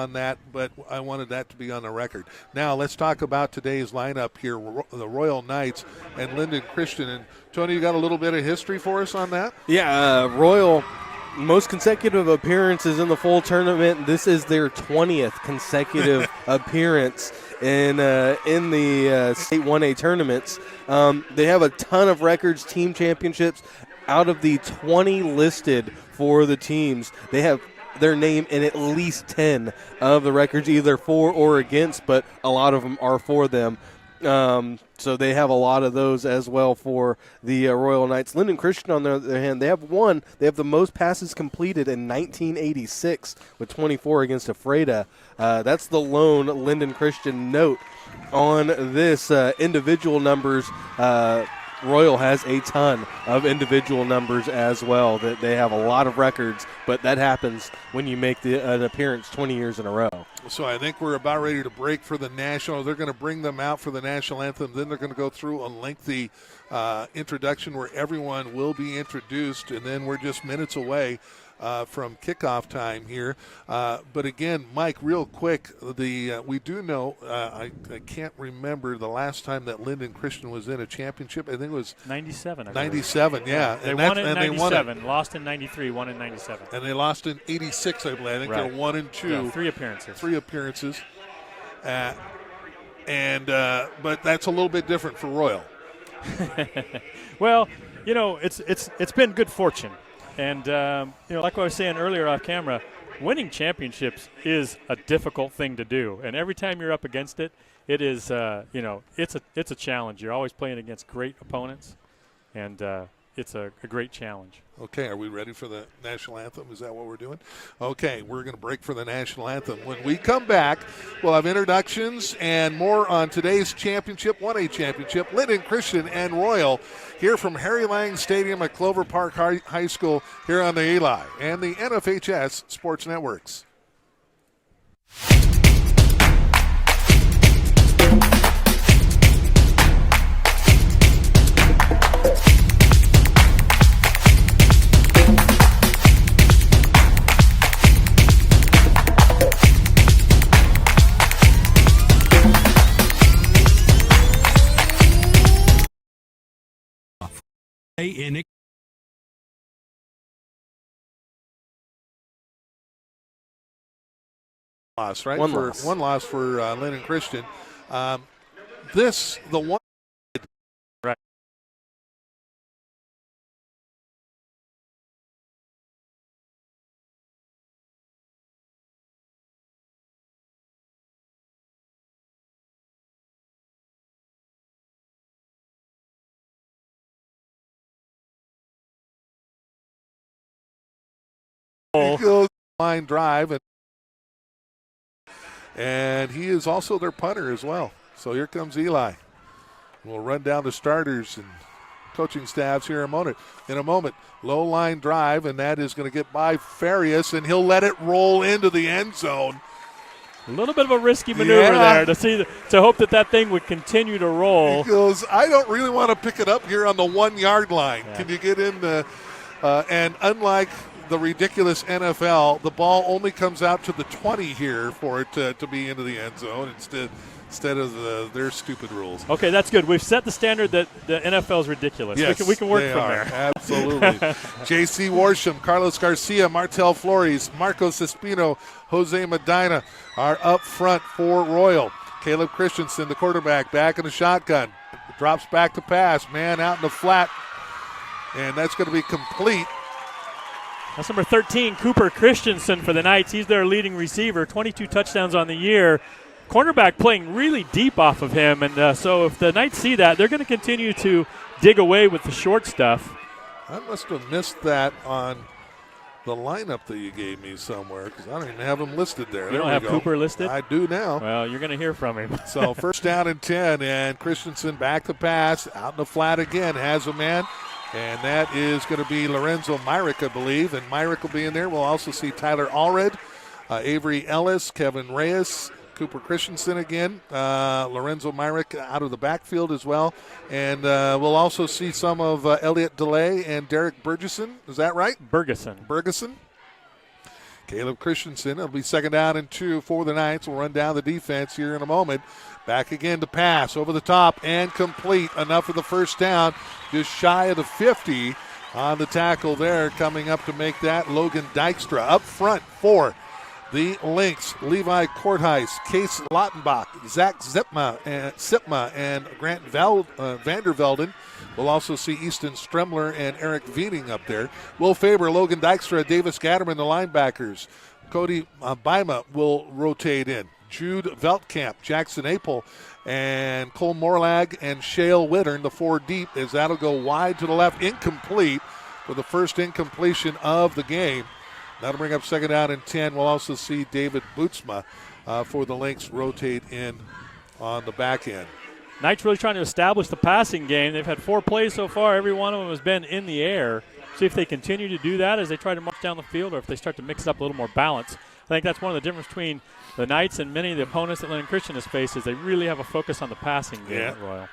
on that, but I wanted that to be on the record. Now let's talk about today's lineup here, the Royal Knights and Lynden Christian. And Tony, you got a little bit of history for us on that? Yeah, Royal, most consecutive appearances in the full tournament. This is their 20th consecutive appearance in the State 1A tournaments. They have a ton of records, team championships. Out of the 20 listed for the teams, they have their name in at least 10 of the records, either for or against, but a lot of them are for them. So they have a lot of those as well for the Royal Knights. Lynden Christian, on the other hand, they have the most passes completed in 1986 with 24 against Ephrata. That's the lone Lynden Christian note on this. Individual numbers, Royal has a ton of individual numbers as well. That they have a lot of records, but that happens when you make an appearance 20 years in a row. So I think we're about ready to break for the national. They're going to bring them out for the national anthem. Then they're going to go through a lengthy introduction where everyone will be introduced, and then we're just minutes away from kickoff time here. But again, Mike, real quick, we do know, I can't remember the last time that Lynden Christian was in a championship. I think it was 97. 97, yeah. They won in 97, lost in 93, won in 97. And they lost in 86, I believe. I think they're 1-2. Yeah, 3 appearances. But that's a little bit different for Royal. Well, it's been good fortune. And, like I was saying earlier off camera, winning championships is a difficult thing to do. And every time you're up against it, it is, it's a challenge. You're always playing against great opponents, and it's a great challenge. Okay, are we ready for the national anthem? Is that what we're doing? Okay, we're going to break for the national anthem. When we come back, we'll have introductions and more on today's championship, 1A championship, Lynden Christian and Royal, here from Harry Lang Stadium at Clover Park High School here on the Eli and the NFHS Sports Networks. In loss, right? One loss for Lynden Christian. The one. Right. He goes line drive, and he is also their punter as well. So here comes Eli. We'll run down the starters and coaching staffs here in a moment. Low line drive, and that is going to get by Farias, and he'll let it roll into the end zone. A little bit of a risky maneuver there to hope that thing would continue to roll. He goes, I don't really want to pick it up here on the 1 yard line. Yeah. Can you get in the and unlike the ridiculous NFL, the ball only comes out to the 20 here for it to be into the end zone instead of their stupid rules. Okay, that's good. We've set the standard that the NFL is ridiculous. Yes, we can work they from are. there. Absolutely. J.C. Warsham, Carlos Garcia, Martel Flores, Marcos Espino, Jose Medina are up front for Royal. Caleb Christensen, the quarterback, back in the shotgun. Drops back to pass. Man out in the flat. And that's going to be complete. That's number 13, Cooper Christensen for the Knights. He's their leading receiver, 22 touchdowns on the year. Cornerback playing really deep off of him, and so if the Knights see that, they're going to continue to dig away with the short stuff. I must have missed that on the lineup that you gave me somewhere because I don't even have him listed there. You don't have Cooper listed? I do now. Well, you're going to hear from him. So first down and 10, and Christensen back to pass, out in the flat again, has a man. And that is going to be Lorenzo Myrick, I believe. And Myrick will be in there. We'll also see Tyler Allred, Avery Ellis, Kevin Reyes, Cooper Christensen again. Lorenzo Myrick out of the backfield as well. And we'll also see some of Elliot DeLay and Derek Burgesson. Is that right? Bergeson. Caleb Christensen. It'll be 2nd down and 2 for the Knights. We'll run down the defense here in a moment. Back again to pass over the top and complete. Enough for the first down. Just shy of the 50 on the tackle there. Coming up to make that, Logan Dykstra. Up front for the Lynx, Levi Kortheis, Case Lautenbach, Zach Sipma, and Grant Vandervelden. We'll also see Easton Stremler and Eric Viening up there. Will Faber, Logan Dykstra, Davis Gatterman, the linebackers. Cody Bima will rotate in. Jude Veltkamp, Jackson Apel, and Cole Morlag and Shale Wittern, the 4 deep, as that'll go wide to the left, incomplete for the first incompletion of the game. That'll bring up 2nd down and 10. We'll also see David Bootsma for the Lynx rotate in on the back end. Knights really trying to establish the passing game. They've had 4 plays so far. Every one of them has been in the air. See if they continue to do that as they try to march down the field, or if they start to mix it up a little more balance. I think that's one of the differences between the Knights and many of the opponents that Lynden Christian has faced, is they really have a focus on the passing game at Royal.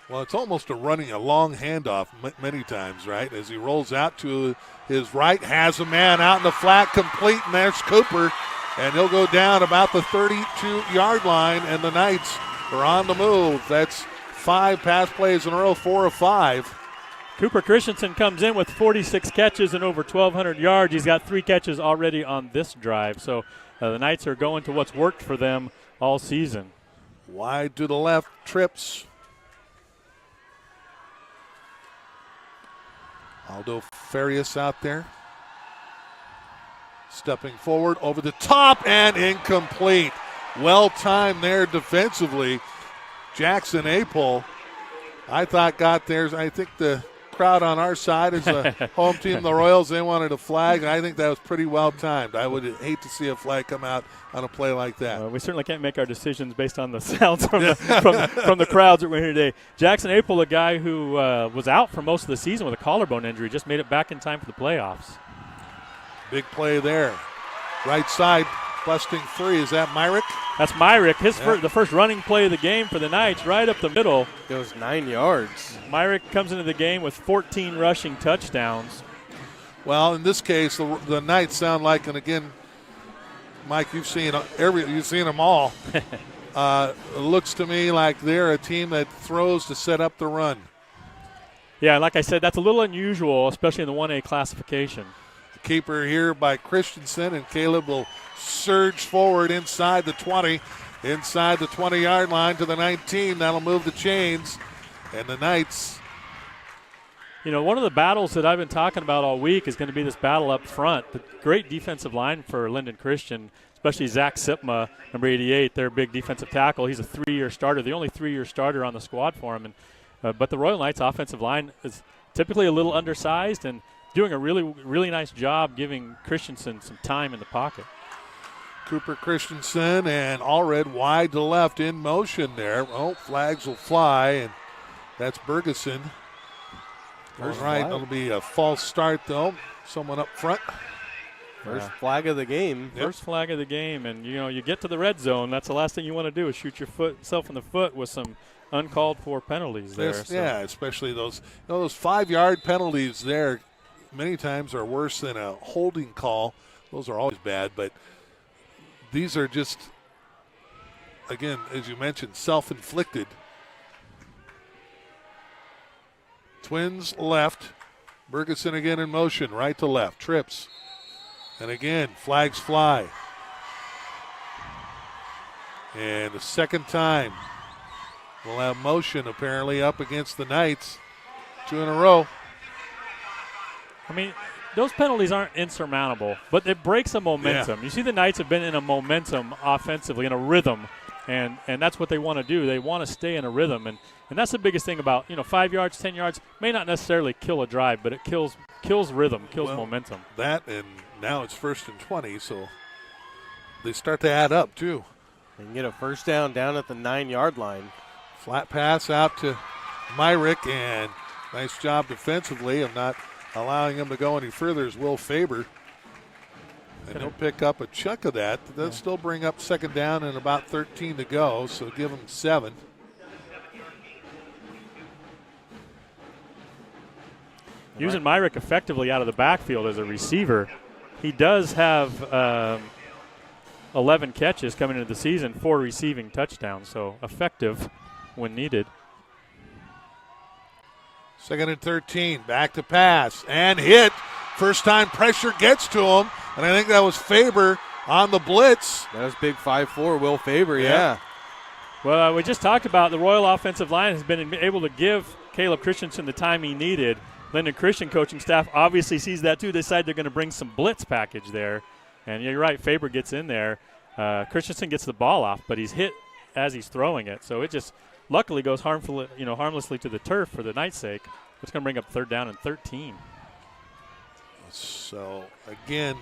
Well, it's almost a long handoff many times, right? As he rolls out to his right, has a man out in the flat, complete, and there's Cooper. And he'll go down about the 32-yard line, and the Knights are on the move. That's 5 pass plays in a row, 4 of 5. Cooper Christensen comes in with 46 catches and over 1,200 yards. He's got 3 catches already on this drive. So the Knights are going to what's worked for them all season. Wide to the left, trips. Aldo Farias out there. Stepping forward over the top and incomplete. Well timed there defensively. Jackson Apel, I thought, got theirs. I think the crowd on our side is a home team, the Royals. They wanted a flag, and I think that was pretty well timed. I would hate to see a flag come out on a play like that. We certainly can't make our decisions based on the sounds from the crowds that were here today. Jackson Apel, a guy who was out for most of the season with a collarbone injury, just made it back in time for the playoffs. Big play there. Right side, busting free. Is that Myrick? That's Myrick. The first running play of the game for the Knights, right up the middle. Goes 9 yards. Myrick comes into the game with 14 rushing touchdowns. Well, in this case, the Knights sound like, and again, Mike, you've seen them all. It looks to me like they're a team that throws to set up the run. Yeah, like I said, that's a little unusual, especially in the 1A classification. Keeper here by Christensen, and Caleb will surge forward inside the 20, inside the 20-yard line to the 19. That'll move the chains, and the Knights. You know, one of the battles that I've been talking about all week is going to be this battle up front. The great defensive line for Lynden Christian, especially Zach Sipma, number 88, their big defensive tackle. He's a 3-year starter, the only 3-year starter on the squad for him. And but the Royal Knights offensive line is typically a little undersized and doing a really, really nice job giving Christensen some time in the pocket. Cooper Christensen and Allred wide to left in motion there. Oh, flags will fly, and that's Bergeson. First right, it'll be a false start, though. Someone up front. First flag of the game. Yep. First flag of the game, and, you know, you get to the red zone. That's the last thing you want to do is shoot yourself in the foot with some uncalled for penalties there. Yes, so. Yeah, especially those 5-yard penalties there many times are worse than a holding call. Those are always bad, but these are just, again, as you mentioned, self-inflicted. Twins left. Bergeson again in motion, right to left. Trips. And again, flags fly. And the second time, we'll have motion apparently up against the Knights. 2 in a row. I mean, those penalties aren't insurmountable, but it breaks a momentum. Yeah. You see the Knights have been in a momentum offensively, in a rhythm, and that's what they want to do. They want to stay in a rhythm, and that's the biggest thing about, 5 yards, 10 yards may not necessarily kill a drive, but it kills rhythm, kills momentum. That, and now it's 1st and 20, so they start to add up too. They can get a first down at the 9-yard line. Flat pass out to Myrick, and nice job defensively of not allowing him to go any further is Will Faber. And he'll pick up a chunk of that. They'll still bring up 2nd down and about 13 to go, so give him 7. Using Myrick effectively out of the backfield as a receiver. he does have 11 catches coming into the season, 4 receiving touchdowns, so effective when needed. 2nd and 13, back to pass, and hit. First time pressure gets to him, and I think that was Faber on the blitz. That was big 5'4", Will Faber, yeah. Well, we just talked about the Royal offensive line has been able to give Caleb Christensen the time he needed. Lynden Christian coaching staff obviously sees that too. They decide they're going to bring some blitz package there. And you're right, Faber gets in there. Christensen gets the ball off, but he's hit as he's throwing it. So it just luckily goes harmlessly to the turf for the Knights' sake. It's going to bring up 3rd down and 13. So, again,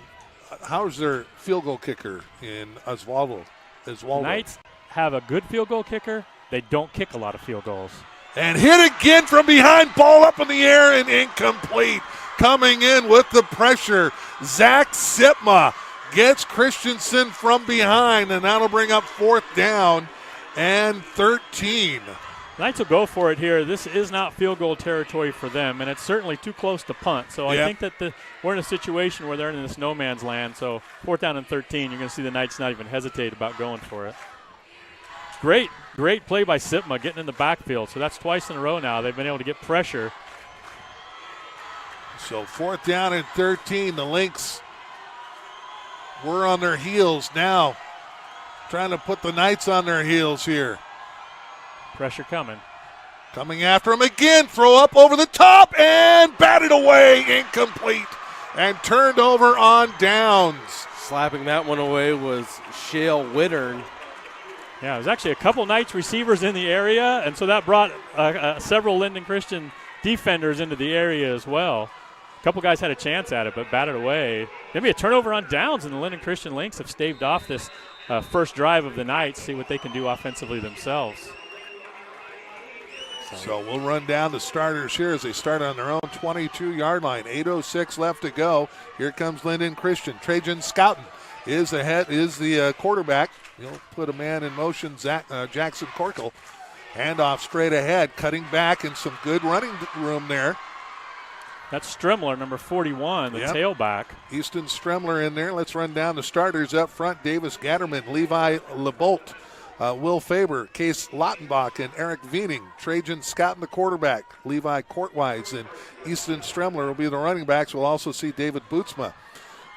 how's their field goal kicker in Oswaldo? Knights have a good field goal kicker. They don't kick a lot of field goals. And hit again from behind, ball up in the air and incomplete. Coming in with the pressure, Zach Sipma gets Christensen from behind, and that'll bring up 4th down and 13. Knights will go for it here. This is not field goal territory for them, and it's certainly too close to punt. So I think that we're in a situation where they're in this no man's land. So 4th down and 13, you're going to see the Knights not even hesitate about going for it. Great play by Sipma getting in the backfield. So that's twice in a row now. They've been able to get pressure. So 4th down and 13. The Lynx were on their heels now. Trying to put the Knights on their heels here. Pressure coming. Coming after him again. Throw up over the top and batted away. Incomplete. And turned over on downs. Slapping that one away was Shale Wittern. Yeah, there's actually a couple Knights receivers in the area, and so that brought several Lynden Christian defenders into the area as well. A couple guys had a chance at it, but batted away. Maybe a turnover on downs, and the Lynden Christian Lynx have staved off this first drive of the Knights, see what they can do offensively themselves. So we'll run down the starters here as they start on their own 22-yard line. 8:06 left to go. Here comes Lynden Christian. Trajan Scouten is the quarterback. He'll put a man in motion, Jackson Corkle. Handoff straight ahead, cutting back, and some good running room there. That's Stremler, number 41, the tailback. Easton Stremler in there. Let's run down the starters up front. Davis Gatterman, Levi LeBolt, Will Faber, Case Lautenbach, and Eric Viening. Trajan Scouten, the quarterback. Levi Courtwise and Easton Stremler will be the running backs. We'll also see David Bootsma.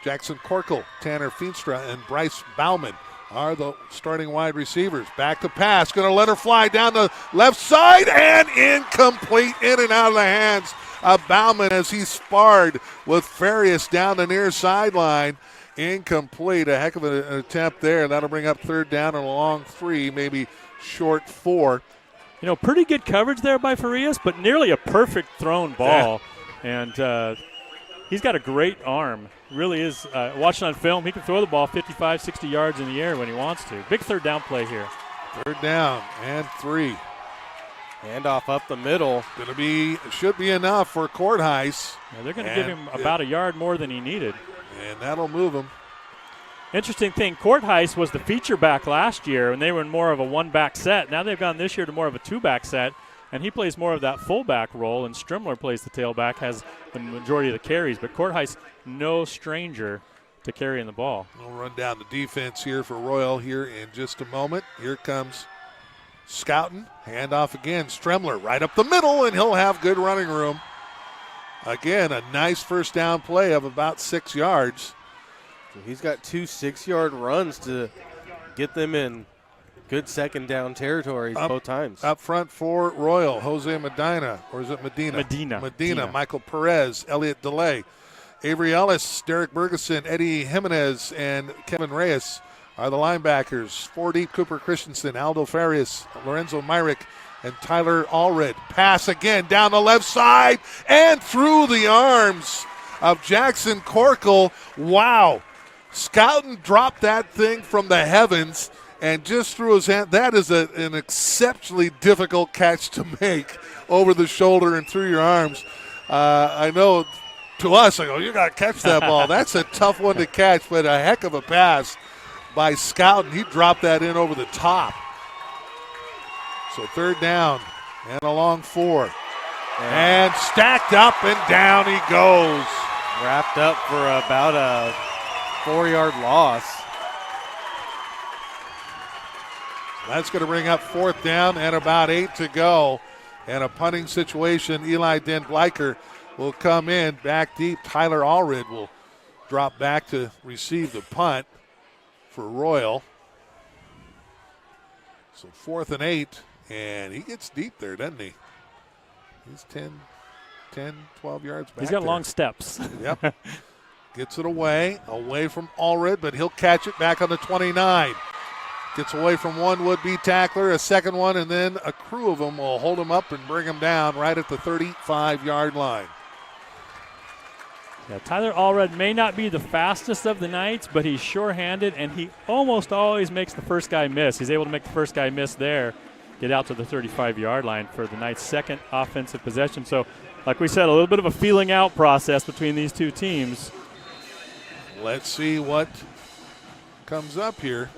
Jackson Corkle, Tanner Feenstra, and Bryce Bauman are the starting wide receivers. Back to pass. Going to let her fly down the left side and incomplete, in and out of the hands of Bauman as he sparred with Farias down the near sideline. Incomplete. A heck of an attempt there. That'll bring up 3rd down and a long 3, maybe short 4. Pretty good coverage there by Farias, but nearly a perfect thrown ball. Yeah. And he's got a great arm. Really is. Watching on film, he can throw the ball 55, 60 yards in the air when he wants to. Big 3rd down play here. 3rd down and 3. Handoff up the middle. Should be enough for Courthouse. Yeah, they're going to give him about a yard more than he needed. And that'll move him. Interesting thing, Courthouse was the feature back last year, and they were in more of a one-back set. Now they've gone this year to more of a two-back set, and he plays more of that fullback role, and Stremler plays the tailback, has the majority of the carries. But Courthouse, no stranger to carrying the ball. We'll run down the defense here for Royal here in just a moment. Here comes Scouten. Handoff again. Stremler right up the middle, and he'll have good running room. Again, a nice first down play of about 6 yards. He's got 2 6-yard runs to get them in good second down territory both times. Up front for Royal, Jose Medina, or is it Medina? Medina. Michael Perez, Elliot DeLay, Avery Ellis, Derek Bergeson, Eddie Jimenez, and Kevin Reyes are the linebackers. 4 deep, Cooper Christensen, Aldo Farias, Lorenzo Myrick, and Tyler Allred. Pass again down the left side and through the arms of Jackson Corkle. Wow. Scouten dropped that thing from the heavens and just threw his hand. That is an exceptionally difficult catch to make over the shoulder and through your arms. I know to us, I go, you got to catch that ball. That's a tough one to catch, but a heck of a pass by Scouten. He dropped that in over the top. So 3rd down and a long 4. And stacked up and down he goes. Wrapped up for about a 4-yard loss. That's going to bring up 4th down and about 8 to go. And a punting situation. Eli Den Bleicher will come in back deep. Tyler Allred will drop back to receive the punt for Royal. So 4th and 8, and he gets deep there, doesn't he? He's 10, 12 yards back. He's got there. long steps. Yep. Gets it away from Allred, but he'll catch it back on the 29. Gets away from one would-be tackler, a second one, and then a crew of them will hold him up and bring him down right at the 35-yard line. Yeah, Tyler Allred may not be the fastest of the Knights, but he's sure-handed, and he almost always makes the first guy miss. He's able to make the first guy miss there, get out to the 35-yard line for the Knights' second offensive possession. So, like we said, a little bit of a feeling-out process between these two teams. Let's see what comes up here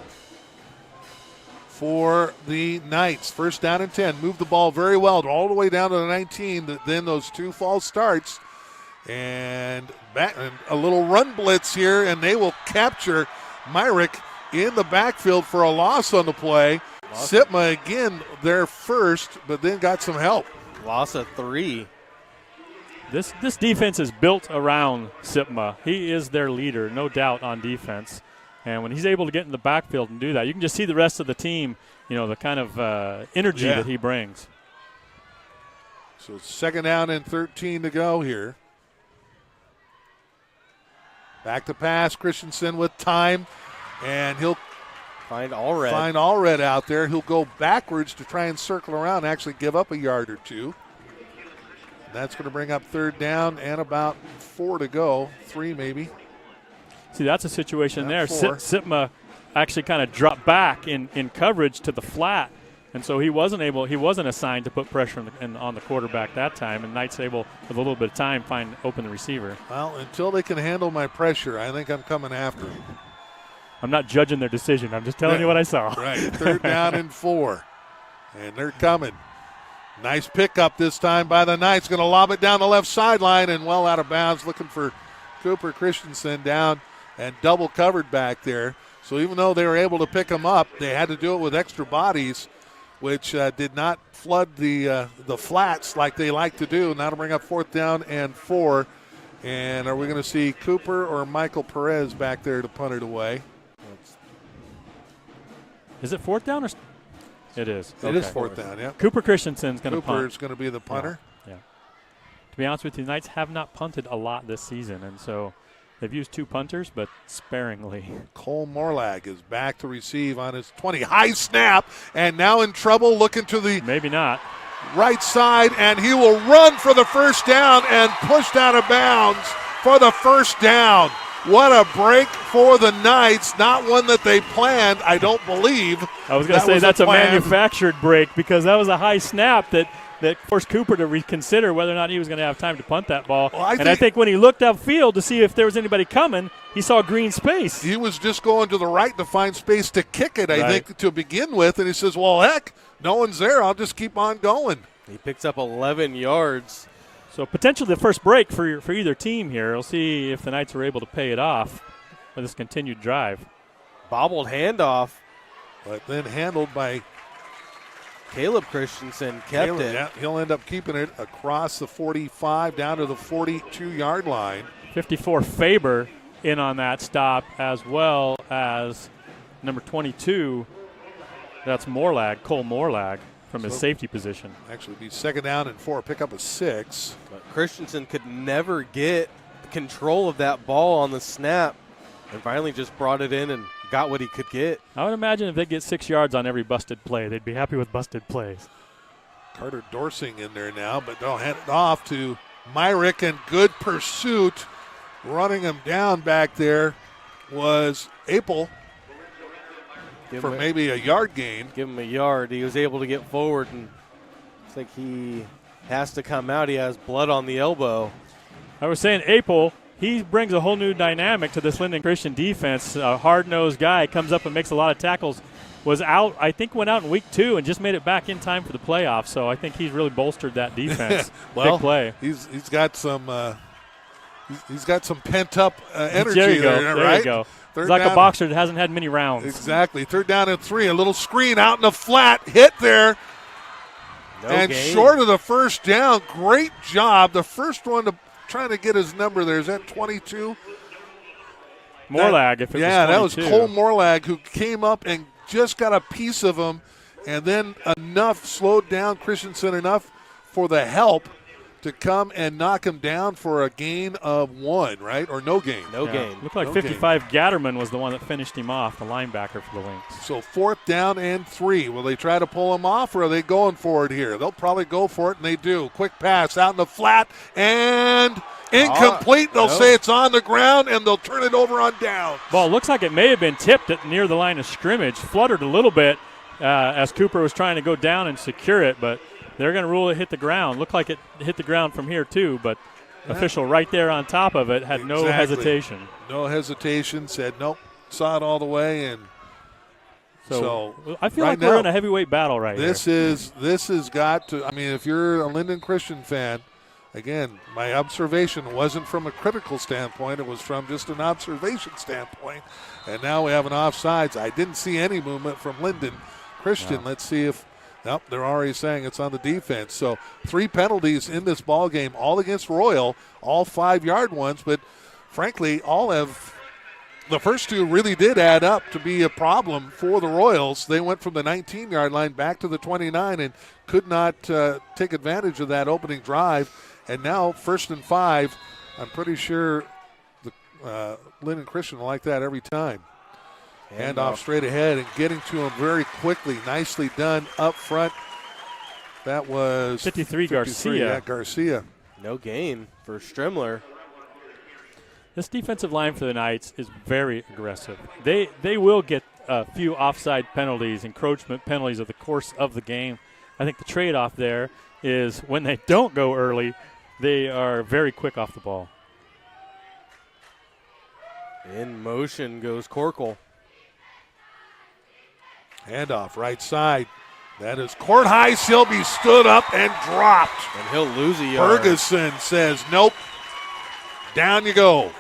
for the Knights. 1st down and 10. Move the ball very well all the way down to the 19. Then those 2 false starts. And back and a little run blitz here, and they will capture Myrick in the backfield for a loss on the play. Awesome. Sitma again there first, but then got some help. Loss of 3. This defense is built around Sitma. He is their leader, no doubt, on defense. And when he's able to get in the backfield and do that, you can just see the rest of the team, the kind of energy that he brings. So 2nd down and 13 to go here. Back to pass, Christensen with time, and he'll find Allred out there. He'll go backwards to try and circle around, actually give up a yard or 2. And that's going to bring up 3rd down and about 4 to go, 3 maybe. See, that's a situation there. 4. Sitma actually kind of dropped back in coverage to the flat, and so he wasn't assigned to put pressure on the quarterback that time, and Knight's able, with a little bit of time, open the receiver. Well, until they can handle my pressure, I think I'm coming after him. I'm not judging their decision. I'm just telling you what I saw. Right, 3rd down and 4, and they're coming. Nice pickup this time by the Knights. Going to lob it down the left sideline and well out of bounds, looking for Cooper Christensen down and double covered back there. So even though they were able to pick him up, they had to do it with extra bodies, which did not flood the flats like they like to do. Now to bring up 4th down and 4. And are we going to see Cooper or Michael Perez back there to punt it away? Is it 4th down or? It is. It is 4th down, yeah. Cooper Christensen's going to punt. Cooper's going to be the punter. Yeah. To be honest with you, the Knights have not punted a lot this season, and so they've used 2 punters, but sparingly. Cole Morlag is back to receive on his 20. High snap, and now in trouble, looking to the maybe not right side, and he will run for the 1st down and pushed out of bounds for the 1st down. What a break for the Knights. Not one that they planned, I don't believe. I was going to say that's a manufactured break, because that was a high snap that forced Cooper to reconsider whether or not he was going to have time to punt that ball. Well, I think when he looked upfield to see if there was anybody coming, he saw green space. He was just going to the right to find space to kick it, I think, to begin with. And he says, well, heck, no one's there. I'll just keep on going. He picks up 11 yards. So potentially the first break for either team here. We'll see if the Knights are able to pay it off with this continued drive. Bobbled handoff. But then handled by Caleb Christensen kept it. Yeah, he'll end up keeping it across the 45 down to the 42-yard line. 54 Faber in on that stop, as well as number 22. That's Cole Morlag from his safety position. Actually, be 2nd down and 4, pick up a 6. But Christensen could never get control of that ball on the snap, and finally just brought it in and got what he could get. I would imagine if they get 6 yards on every busted play, they'd be happy with busted plays. Carter Dorsing in there now, but they'll hand it off to Myrick, and good pursuit. Running him down back there was Apel for maybe a yard gain. Give him a yard. He was able to get forward, and it's like he has to come out. He has blood on the elbow. I was saying Apel, he brings a whole new dynamic to this Lynden Christian defense. A hard-nosed guy, comes up and makes a lot of tackles. Was out, I think went out in week 2 and just made it back in time for the playoffs. So I think he's really bolstered that defense. Well, big play. He's got some He's got some pent-up energy there you go. there, There right? you go. Third He's like down. a boxer that hasn't had many rounds. Exactly. 3rd down and 3. A little screen out in the flat. Hit there. No and gain. short of the first down. Great job. The first one to trying to get his number there. Is that 22? Morlag, if it was 22. That was Cole Morlag, who came up and just got a piece of him, and then slowed down Christensen enough for the help to come and knock him down for a gain of 1, right? Or no gain. No gain. Looked like No 55 Gatterman was the one that finished him off, the linebacker for the Lynx. So 4th down and 3. Will they try to pull him off, or are they going for it here? They'll probably go for it, and they do. Quick pass out in the flat, and incomplete. They'll say it's on the ground, and they'll turn it over on down. Ball looks like it may have been tipped at near the line of scrimmage. Fluttered a little bit as Cooper was trying to go down and secure it, but they're going to rule it hit the ground. Looked like it hit the ground from here, too, but official right there on top of it had no hesitation. No hesitation, said nope, saw it all the way, and so I feel right like we're now, in a heavyweight battle right here. This has got to, I mean, if you're a Lynden Christian fan, again, my observation wasn't from a critical standpoint. It was from just an observation standpoint. And now we have an offsides. I didn't see any movement from Lynden Christian. No. Let's see if they're already saying it's on the defense. So 3 penalties in this ball game, all against Royal, all 5-yard ones. But frankly, the first 2 really did add up to be a problem for the Royals. They went from the 19-yard line back to the 29 and could not take advantage of that opening drive. And now 1st and 5, I'm pretty sure the Lynden Christian will like that every time. Hand off straight ahead and getting to him very quickly. Nicely done up front. That was 53 Garcia. Yeah, Garcia. No gain for Strimler. This defensive line for the Knights is very aggressive. They will get a few offside penalties, encroachment penalties over the course of the game. I think the trade-off there is when they don't go early, they are very quick off the ball. In motion goes Corkle. Handoff right side. That is Court Heist. He'll be stood up and dropped. And he'll lose a yard. Ferguson says, nope. Down you go.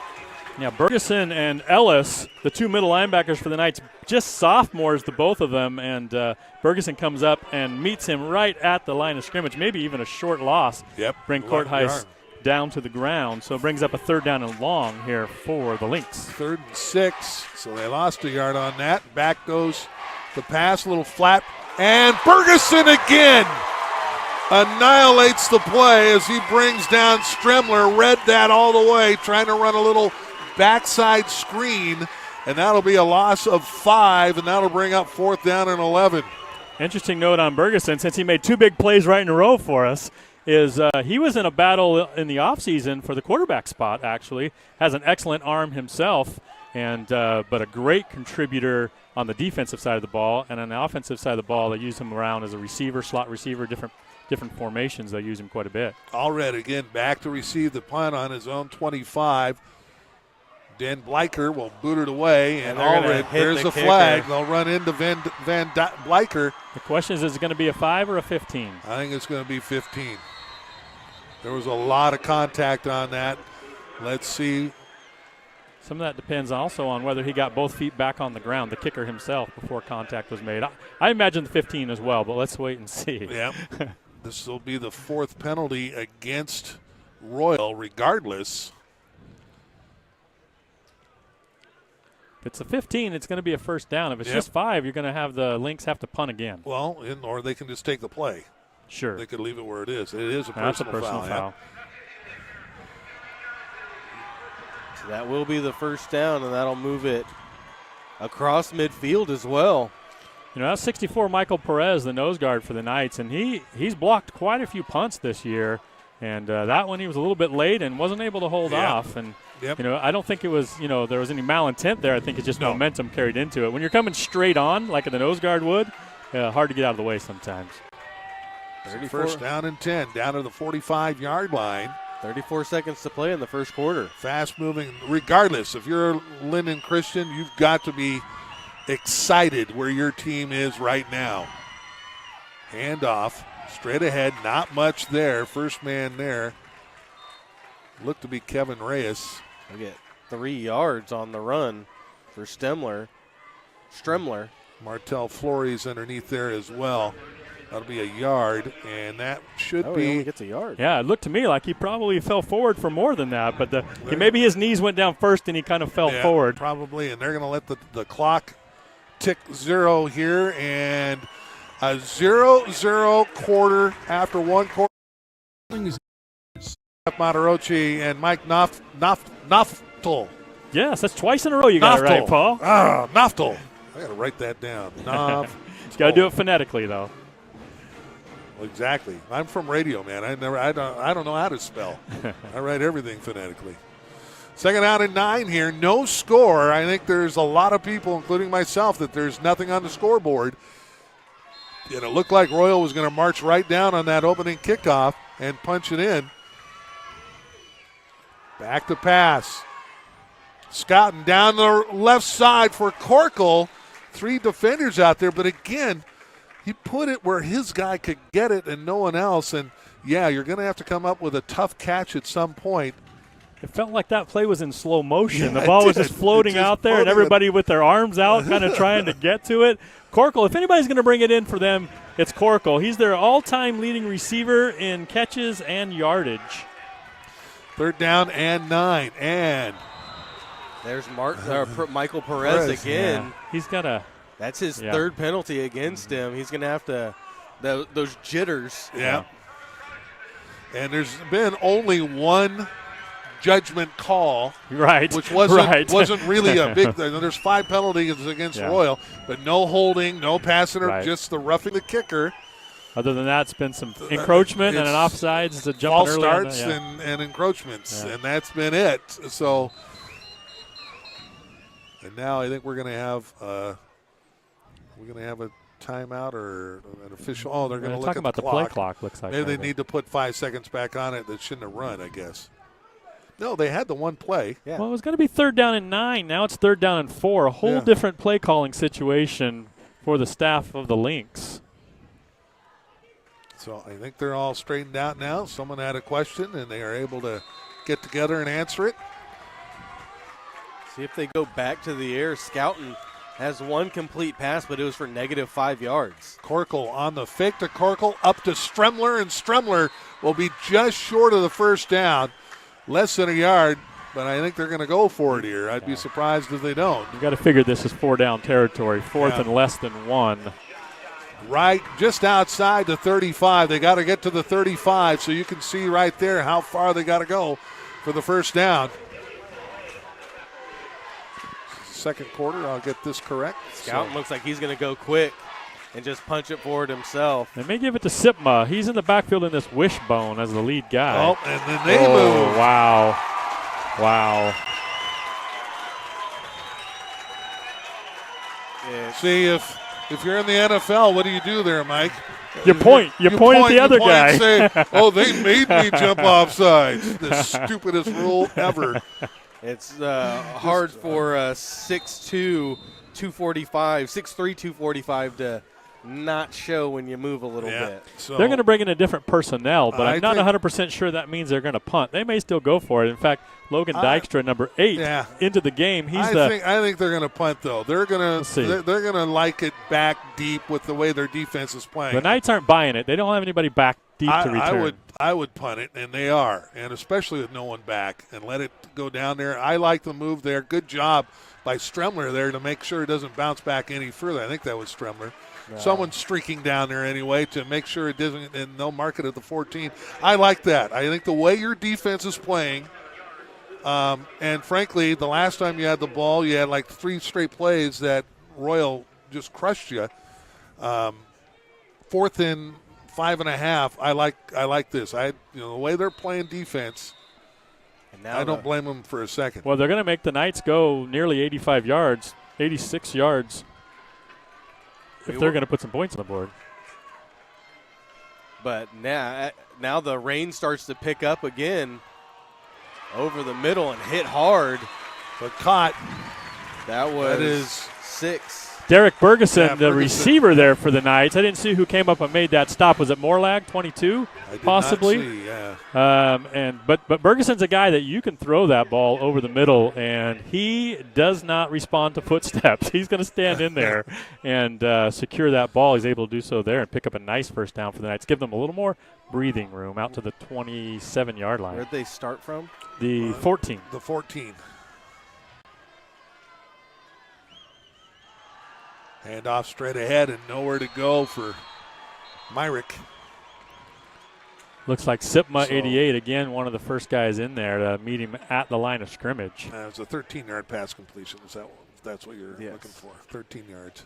Yeah, Bergeson and Ellis, the 2 middle linebackers for the Knights, just sophomores, the both of them, and Bergeson comes up and meets him right at the line of scrimmage, maybe even a short loss. Yep. Bring Court Heist down to the ground, so it brings up a 3rd down and long here for the Lynx. 3rd and 6, so they lost a yard on that. Back goes the pass, a little flat, and Bergeson again annihilates the play as he brings down Strimler. Read that all the way, trying to run a little backside screen, and that'll be a loss of 5, and that'll bring up 4th down and 11. Interesting note on Bergeson, since he made 2 big plays right in a row for us, is he was in a battle in the offseason for the quarterback spot, actually. Has an excellent arm himself, and but a great contributor on the defensive side of the ball. And on the offensive side of the ball, they use him around as a receiver, slot receiver, different formations. They use him quite a bit. Allred again back to receive the punt on his own 25. Dan Bleicher will boot it away, and Allred, there's the flag. They'll run into Van Bleicher. The question is it going to be a 5 or a 15? I think it's going to be 15. There was a lot of contact on that. Let's see. Some of that depends also on whether he got both feet back on the ground, the kicker himself, before contact was made. I imagine the 15 as well, but let's wait and see. Yeah. This will be the 4th penalty against Royal regardless. If it's a 15, it's going to be a 1st down. If it's just 5, you're going to have the Lynx have to punt again. Well, or they can just take the play. Sure. They could leave it where it is. It is a That's personal foul. foul. So that will be the 1st down, and that'll move it across midfield as well. You know, that's 64 Michael Perez, the nose guard for the Knights, and he's blocked quite a few punts this year. And that one he was a little bit late and wasn't able to hold off. And, you know, I don't think it was, you know, there was any malintent there. I think it's just momentum carried into it. When you're coming straight on, like the nose guard would, hard to get out of the way sometimes. 1st down and 10, down to the 45-yard line. 34 seconds to play in the 1st quarter. Fast moving. Regardless, if you're Lynden Christian, you've got to be excited where your team is right now. Handoff, straight ahead, not much there. First man there. looked to be Kevin Reyes. They get 3 yards on the run for Stremler. Martel Flores underneath there as well. That'll be a yard, and that should He be. only gets a yard. Yeah, it looked to me like he probably fell forward for more than that, but maybe his knees went down first and he kind of fell forward. Probably, and they're going to let the clock tick 0 here, and a 0-0 quarter after 1 quarter. Matarochi and Mike Noftel. Yes, that's twice in a row you got it right, Paul. Noftel. I got to write that down. You got to do it phonetically, though. Exactly. I'm from radio, man. I don't know how to spell. I write everything phonetically. Second out and 9 here. No score. I think there's a lot of people, including myself, that there's nothing on the scoreboard. And it looked like Royal was going to march right down on that opening kickoff and punch it in. Back to pass. Scouting down the left side for Corkle. 3 defenders out there, but again, he put it where his guy could get it and no one else. And, yeah, you're going to have to come up with a tough catch at some point. It felt like that play was in slow motion. The ball was just floating out there, and everybody with their arms out kind of trying to get to it. Corkle, if anybody's going to bring it in for them, it's Corkle. He's their all-time leading receiver in catches and yardage. Third down and 9. And there's Michael Perez again. Yeah. He's got a. That's his third penalty against him. He's going to have to those jitters. Yeah. And there's been only one judgment call, right? Which wasn't really a big thing. There's 5 penalties against Royal, but no holding, no passing, or just the roughing the kicker. Other than that, it's been some encroachment and an offsides to jump false starts and encroachments, and that's been it. So, and now I think we're going to have a timeout or an official. Oh, they're going to look at about the play clock. Clock. Looks like maybe they need to put 5 seconds back on it that shouldn't have run, I guess. No, they had the one play. Yeah. Well, it was going to be 3rd down and 9. Now it's 3rd down and 4. A whole different play calling situation for the staff of the Lynx. So I think they're all straightened out now. Someone had a question, and they are able to get together and answer it. See if they go back to the air. Scouten has 1 complete pass, but it was for -5 yards. Corkle on the fake to Corkle, up to Stremler, and Stremler will be just short of the first down. Less than a yard, but I think they're going to go for it here. I'd be surprised if they don't. You've got to figure this is 4-down territory, 4th and less than 1. Right just outside the 35. They got to get to the 35, so you can see right there how far they got to go for the first down. Second quarter, I'll get this correct. Scouten looks like he's going to go quick and just punch it forward himself. They may give it to Sipma. He's in the backfield in this wishbone as the lead guy. Oh, and then they move. Wow. Wow. See, if you're in the NFL, what do you do there, Mike? You point at the other guy. And say, oh, they made me jump off sides. The stupidest rule ever. It's hard for 6'2", 245, 6'3", 245 to not show when you move a little bit. So they're going to bring in a different personnel, but I'm not 100% sure that means they're going to punt. They may still go for it. In fact, Logan Dykstra, number 8, into the game. I think they're going to punt though. They're going to like it back deep with the way their defense is playing. The Knights aren't buying it. They don't have anybody back deep to return. I would punt it, and they are, and especially with no one back, and let it go down there. I like the move there. Good job by Stremler there to make sure it doesn't bounce back any further. I think that was Stremler. No. Someone streaking down there anyway to make sure it doesn't, and they'll mark it at the 14. I like that. I think the way your defense is playing, and frankly, the last time you had the ball, you had like 3 straight plays that Royal just crushed you. 4th and 5.5. I like this. The way they're playing defense. And now I don't blame them for a second. Well, they're going to make the Knights go nearly 85 yards, 86 yards. If they're going to put some points on the board. But now the rain starts to pick up again over the middle and hit hard. But caught. That is 6. Derek Bergeson, the Bergeson. receiver there for the Knights. I didn't see who came up and made that stop. Was it Morlag, 22, I did possibly? not see, yeah. But Bergeson's a guy that you can throw that ball over the middle, and he does not respond to footsteps. He's going to stand in there and secure that ball. He's able to do so there and pick up a nice first down for the Knights. Give them a little more breathing room out to the 27-yard line. Where'd they start from? The 14. The 14. Hand off straight ahead and nowhere to go for Myrick. Looks like Sipma, 88, again, one of the first guys in there to meet him at the line of scrimmage. It was a 13-yard pass completion. Is that that's what you're Yes. looking for? 13 yards.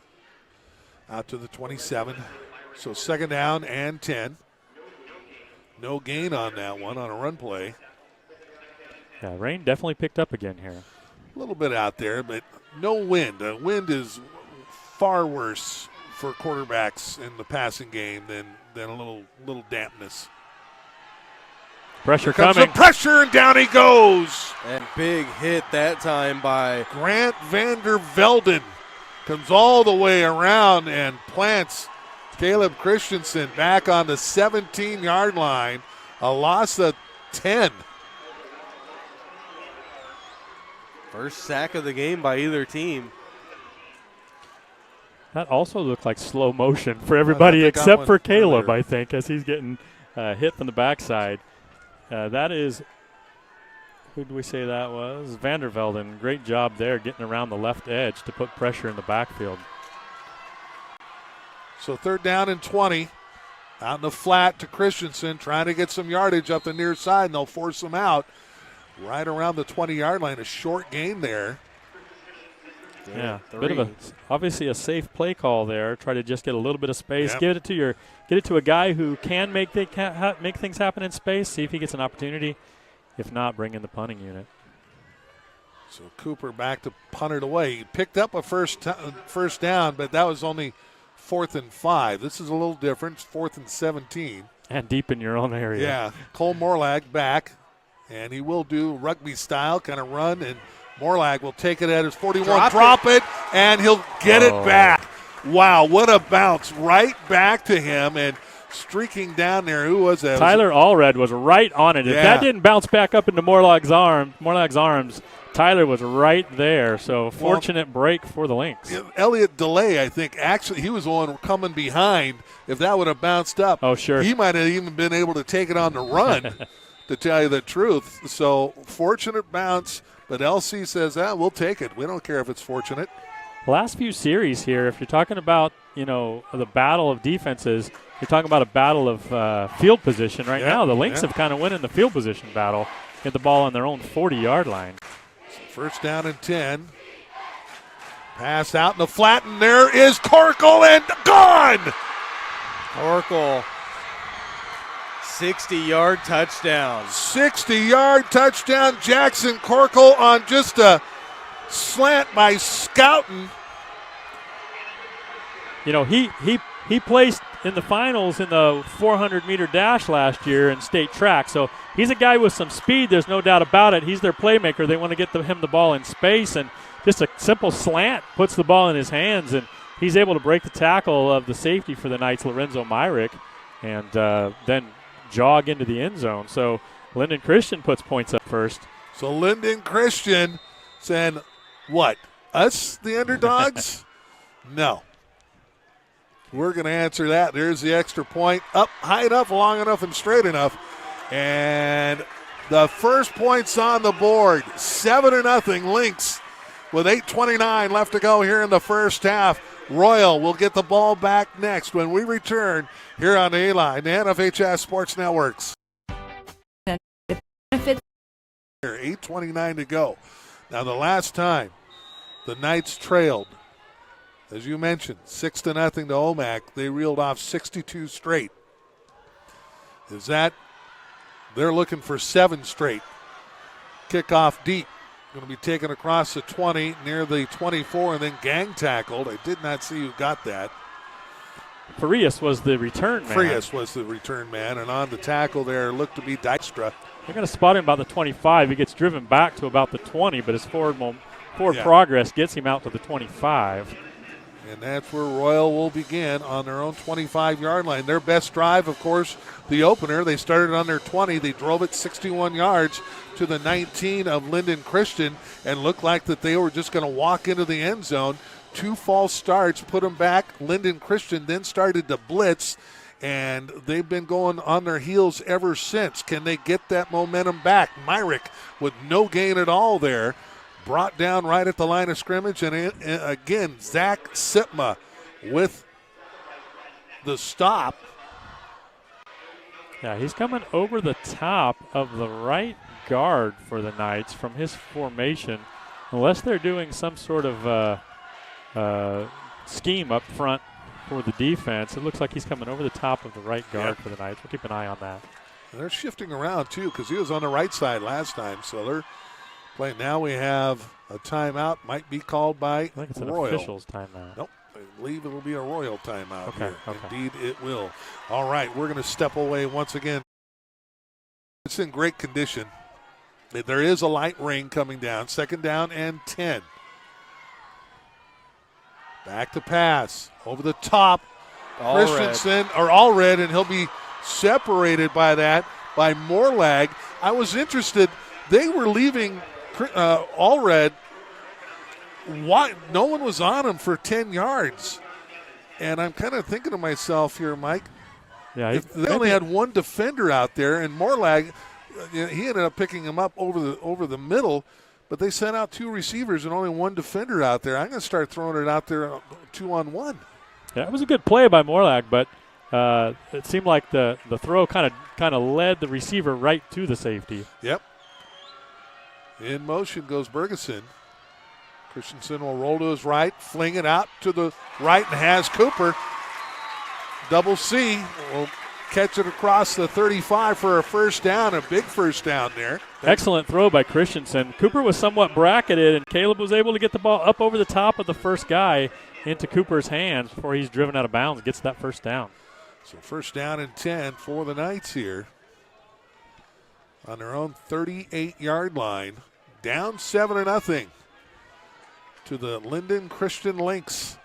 Out to the 27. So second down and 10. No gain on that one on a run play. Yeah, rain definitely picked up again here. A little bit out there, but no wind. Wind is far worse for quarterbacks in the passing game than a little dampness. Pressure Comes coming. the pressure, and down he goes. And big hit that time by Grant Vander Velden comes all the way around and plants Caleb Christensen back on the 17-yard line. A loss of 10. first sack of the game by either team. That also looked like slow motion for everybody think I except went for Caleb, earlier. I think, as he's getting hit from the backside. That is, who did we say that was? Vandervelden. Great job there getting around the left edge to put pressure in the backfield. So third down and 20. Out in the flat to Christensen, trying to get some yardage up the near side, and they'll force him out right around the 20-yard line. A short gain there. Yeah, bit of obviously a safe play call there. Try to just get a little bit of space. Yep. Get it to a guy who can make things happen in space. See if he gets an opportunity. If not, bring in the punting unit. So Cooper back to punt it away. He picked up a first down, but that was only 4th and 5. This is a little different. It's 4th and 17. And deep in your own area. Yeah, Cole Morlag back, and he will do rugby style, kind of run, and Morlag will take it at his 41, drop it, and he'll get it back. Wow, what a bounce. Right back to him, and streaking down there. Who was that? Tyler Allred was right on it. If Yeah. that didn't bounce back up into Morlag's arms, Tyler was right there. So fortunate break for the Lynx. Elliot DeLay, I think, actually, he was the one coming behind. If that would have bounced up, Oh, sure. he might have even been able to take it on the run, to tell you the truth. So fortunate bounce, but LC says, we'll take it. We don't care if it's fortunate. Last few series here, if you're talking about, the battle of defenses, you're talking about a battle of field position right now. The Lynx have kind of won in the field position battle. Get the ball on their own 40-yard line. First down and 10. Pass out in the flat, and there is Corkle, and gone! Oracle, 60-yard touchdown. 60-yard touchdown. Jackson Corkle on just a slant by Scouten. He placed in the finals in the 400-meter dash last year in state track. So he's a guy with some speed. There's no doubt about it. He's their playmaker. They want to get him the ball in space, and just a simple slant puts the ball in his hands, and he's able to break the tackle of the safety for the Knights, Lorenzo Myrick, and then jog into the end zone. So Lynden Christian puts points up first. So Lynden Christian saying, what, us, the underdogs? No. We're going to answer that. There's the extra point. Up high enough, long enough, and straight enough. And the first point's on the board. 7-0 Lynx with 8:29 left to go here in the first half. Royal will get the ball back next when we return here on the A-Line, the NFHS Sports Networks. 8:29 to go. Now the last time the Knights trailed, as you mentioned, 6-0 to Omak, they reeled off 62 straight. They're looking for 7 straight. Kickoff deep. Going to be taken across the 20, near the 24, and then gang tackled. I did not see who got that. Farias was the return man. Farias was the return man, and on the tackle there looked to be Dykstra. They're going to spot him about the 25. He gets driven back to about the 20, but his forward progress gets him out to the 25. And that's where Royal will begin on their own 25-yard line. Their best drive, of course, the opener. They started on their 20. They drove it 61 yards to the 19 of Lynden Christian and looked like that they were just going to walk into the end zone. 2 false starts, put them back. Lynden Christian then started to blitz, and they've been going on their heels ever since. Can they get that momentum back? Myrick with no gain at all there. Brought down right at the line of scrimmage, and again, Zach Sitma with the stop. Yeah, he's coming over the top of the right guard for the Knights from his formation, unless they're doing some sort of scheme up front for the defense. It looks like he's coming over the top of the right guard for the Knights. We'll keep an eye on that. And they're shifting around, too, because he was on the right side last time, so they're playing. Now we have a timeout, might be called by I think it's an Royal. official's timeout. Nope, I believe it will be a Royal timeout Okay, here. okay. Indeed, it will. All right, we're going to step away once again. It's in great condition. There is a light rain coming down. 2nd down and 10. Back to pass. Over the top. Christensen, or Allred, and he'll be separated by that by Morlag. I was interested. They were leaving Allred. Why? No one was on him for 10 yards. And I'm kind of thinking to myself here, Mike, Yeah, if they only had one defender out there, and Morlag, he ended up picking him up over the middle, but they sent out 2 receivers and only 1 defender out there. I'm going to start throwing it out there 2-on-1. Yeah, it was a good play by Morlag, but it seemed like the throw kind of led the receiver right to the safety. Yep. In motion goes Bergeson. Christensen will roll to his right, fling it out to the right, and has Cooper. Double C will catch it across the 35 for a first down, a big first down there. Excellent throw by Christensen. Cooper was somewhat bracketed, and Caleb was able to get the ball up over the top of the first guy into Cooper's hands before he's driven out of bounds, gets that first down. So first down and 10 for the Knights here on their own 38-yard line. Down 7-0 to the Lynden Christian Lynx.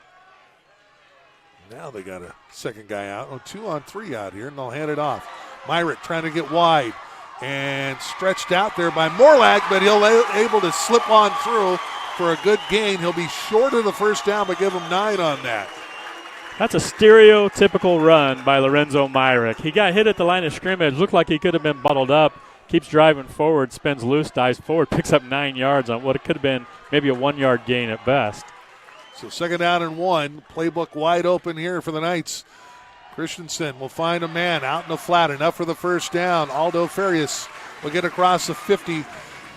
Now they got a second guy out. 2-on-3 out here, and they'll hand it off. Myrick trying to get wide and stretched out there by Morlag, but he'll able to slip on through for a good gain. He'll be short of the first down, but give him 9 on that. That's a stereotypical run by Lorenzo Myrick. He got hit at the line of scrimmage, looked like he could have been bottled up, keeps driving forward, spins loose, dives forward, picks up 9 yards on what it could have been maybe a 1-yard gain at best. So 2nd down and 1. Playbook wide open here for the Knights. Christensen will find a man out in the flat. Enough for the first down. Aldo Farias will get across the 50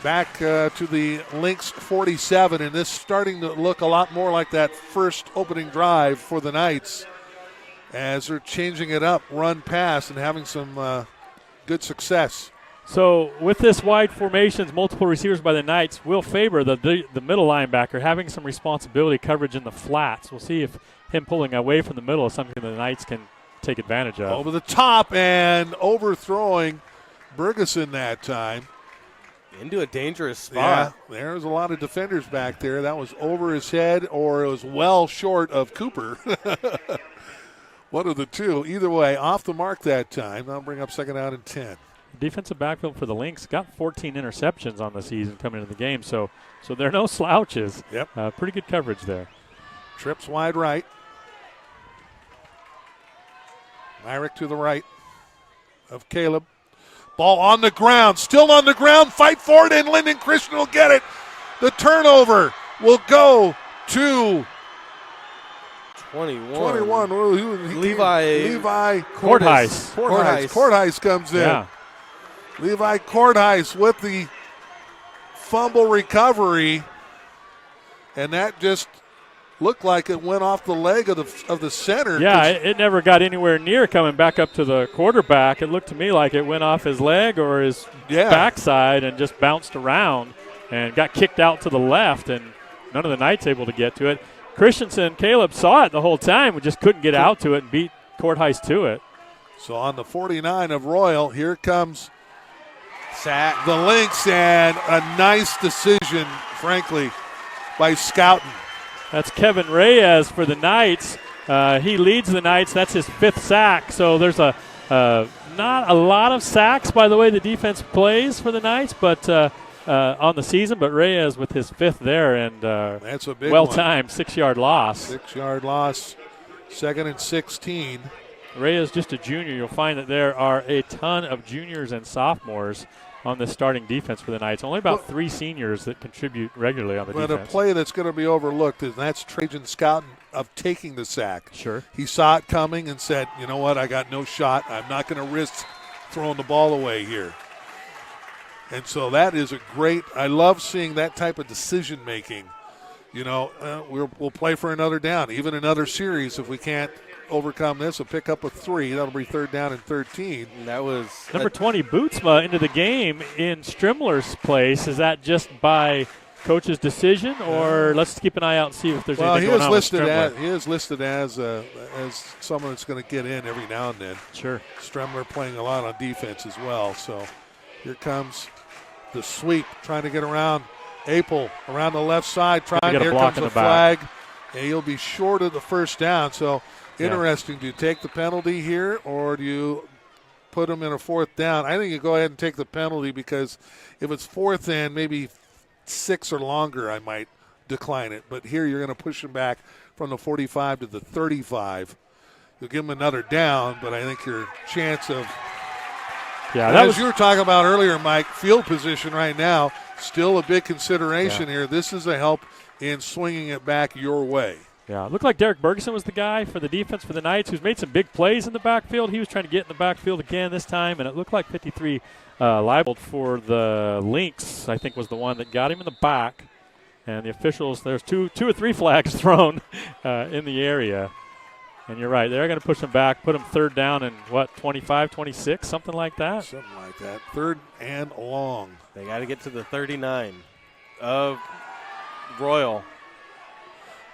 back to the Lynx 47. And this starting to look a lot more like that first opening drive for the Knights as they're changing it up, run, pass, and having some good success. So with this wide formations, multiple receivers by the Knights will favor the middle linebacker having some responsibility coverage in the flats. We'll see if him pulling away from the middle is something the Knights can take advantage of. Over the top and overthrowing Bergeson that time. Into a dangerous spot. Yeah, there's a lot of defenders back there. That was over his head or it was well short of Cooper. One of the two. Either way, off the mark that time. That'll bring up 2nd down and 10. Defensive backfield for the Lynx got 14 interceptions on the season coming into the game, so they're no slouches. Yep. Pretty good coverage there. Trips wide right. Myrick to the right of Caleb. Ball on the ground, still on the ground. Fight for it, and Lynden Christian will get it. The turnover will go to 21. Levi Courtheis. Courtheis comes in. Yeah. Levi Courtheis with the fumble recovery, and that just looked like it went off the leg of the center. Yeah, it never got anywhere near coming back up to the quarterback. It looked to me like it went off his leg or his backside and just bounced around and got kicked out to the left, and none of the Knights able to get to it. Christensen, Caleb saw it the whole time. We just couldn't get out to it and beat Courtheis to it. So on the 49 of Royal, here comes sack the Lynx, and a nice decision, frankly, by Scouten. That's Kevin Reyes for the Knights. He leads the Knights. That's his 5th sack. So there's not a lot of sacks by the way the defense plays for the Knights, but on the season. But Reyes with his 5th there, and that's a big well-timed 6-yard loss. 6-yard loss. 2nd and 16. Reyes just a junior. You'll find that there are a ton of juniors and sophomores on the starting defense for the Knights. Only about 3 seniors that contribute regularly on the defense. But a play that's going to be overlooked, and that's Trajan Scott of taking the sack. Sure. He saw it coming and said, you know what, I got no shot. I'm not going to risk throwing the ball away here. And so that is a great – I love seeing that type of decision-making. You know, we'll play for another down, even another series if we can't overcome this. We'll pick up a 3. That'll be 3rd down and 13. And that was number 20, Bootsma, into the game in Strimler's place. Is that just by coach's decision, or let's keep an eye out and see if there's anything going on with Strimler? He is listed as someone that's going to get in every now and then. Sure. Strimler playing a lot on defense as well. So here comes the sweep, trying to get around Apel around the left side. Here comes the flag. And he'll be short of the 1st down. So interesting. Do you take the penalty here, or do you put him in a 4th down? I think you go ahead and take the penalty, because if it's 4th and maybe 6 or longer, I might decline it. But here you're going to push him back from the 45 to the 35. You'll give him another down, but I think your chance of, as you were talking about earlier, Mike, field position right now, still a big consideration here. This is a help in swinging it back your way. Yeah, it looked like Derek Bergeson was the guy for the defense for the Knights who's made some big plays in the backfield. He was trying to get in the backfield again this time, and it looked like 53 libeled for the Lynx, I think, was the one that got him in the back. And the officials, there's two or three flags thrown in the area. And you're right, they're going to push him back, put him 3rd down and 25, 26, something like that? Something like that. 3rd and long. They got to get to the 39 of Royal.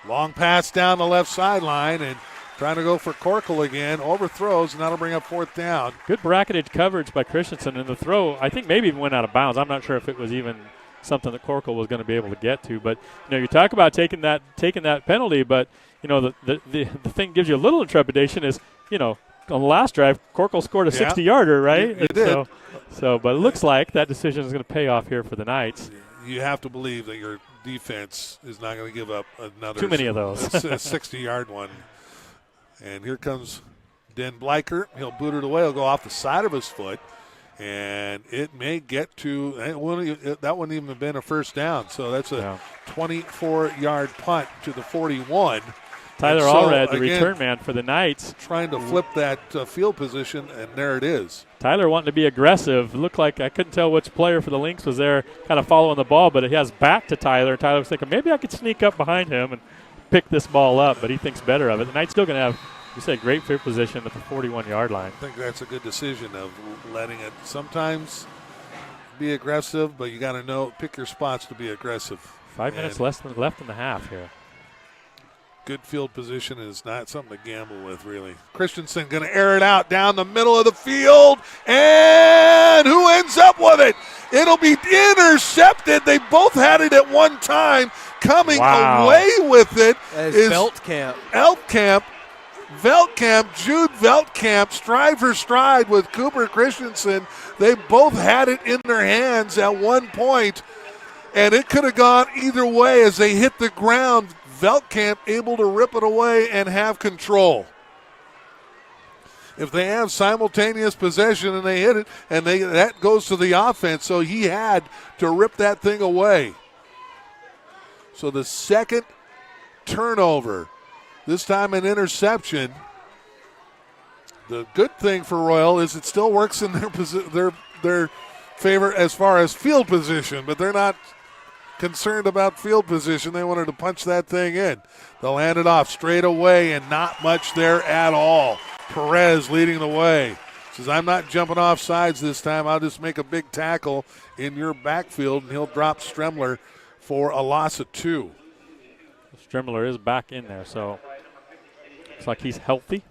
Long pass down the left sideline and trying to go for Corkle again. Overthrows, and that'll bring up 4th down. Good bracketed coverage by Christensen, and the throw, I think, maybe even went out of bounds. I'm not sure if it was even something that Corkle was going to be able to get to. But, you talk about taking that penalty, but, the thing gives you a little trepidation is, on the last drive, Corkle scored a 60-yarder, right? It did. But it looks like that decision is going to pay off here for the Knights. You have to believe that your defense is not going to give up another. Too many of those. a 60-yard one. And here comes Den Bleicher. He'll boot it away. He'll go off the side of his foot. And it may get to – that wouldn't even have been a 1st down. So that's a 24-yard punt to the 41. Tyler Allred, the return man for the Knights. Trying to flip that field position, and there it is. Tyler wanting to be aggressive. It looked like I couldn't tell which player for the Lynx was there kind of following the ball, but he has back to Tyler. Tyler was thinking maybe I could sneak up behind him and pick this ball up, but he thinks better of it. The Knights still going to have, you said, great field position at the 41-yard line. I think that's a good decision of letting it sometimes be aggressive, but you got to pick your spots to be aggressive. 5 minutes left in the half here. Good field position is not something to gamble with, really. Christensen going to air it out down the middle of the field, and who ends up with it? It'll be intercepted. They both had it at one time. Coming away with it is Veldkamp. Jude Veldkamp, stride for stride with Cooper Christensen. They both had it in their hands at one point, and it could have gone either way as they hit the ground. Veldkamp able to rip it away and have control. If they have simultaneous possession and they hit it, and that goes to the offense, so he had to rip that thing away. So the 2nd turnover, this time an interception. The good thing for Royal is it still works in their favor as far as field position, but they're not concerned about field position. They wanted to punch that thing in. They'll hand it off straight away, and not much there at all. Perez leading the way. Says, I'm not jumping off sides this time. I'll just make a big tackle in your backfield, and he'll drop Stremler for a loss of 2. Stremler is back in there, so looks like he's healthy.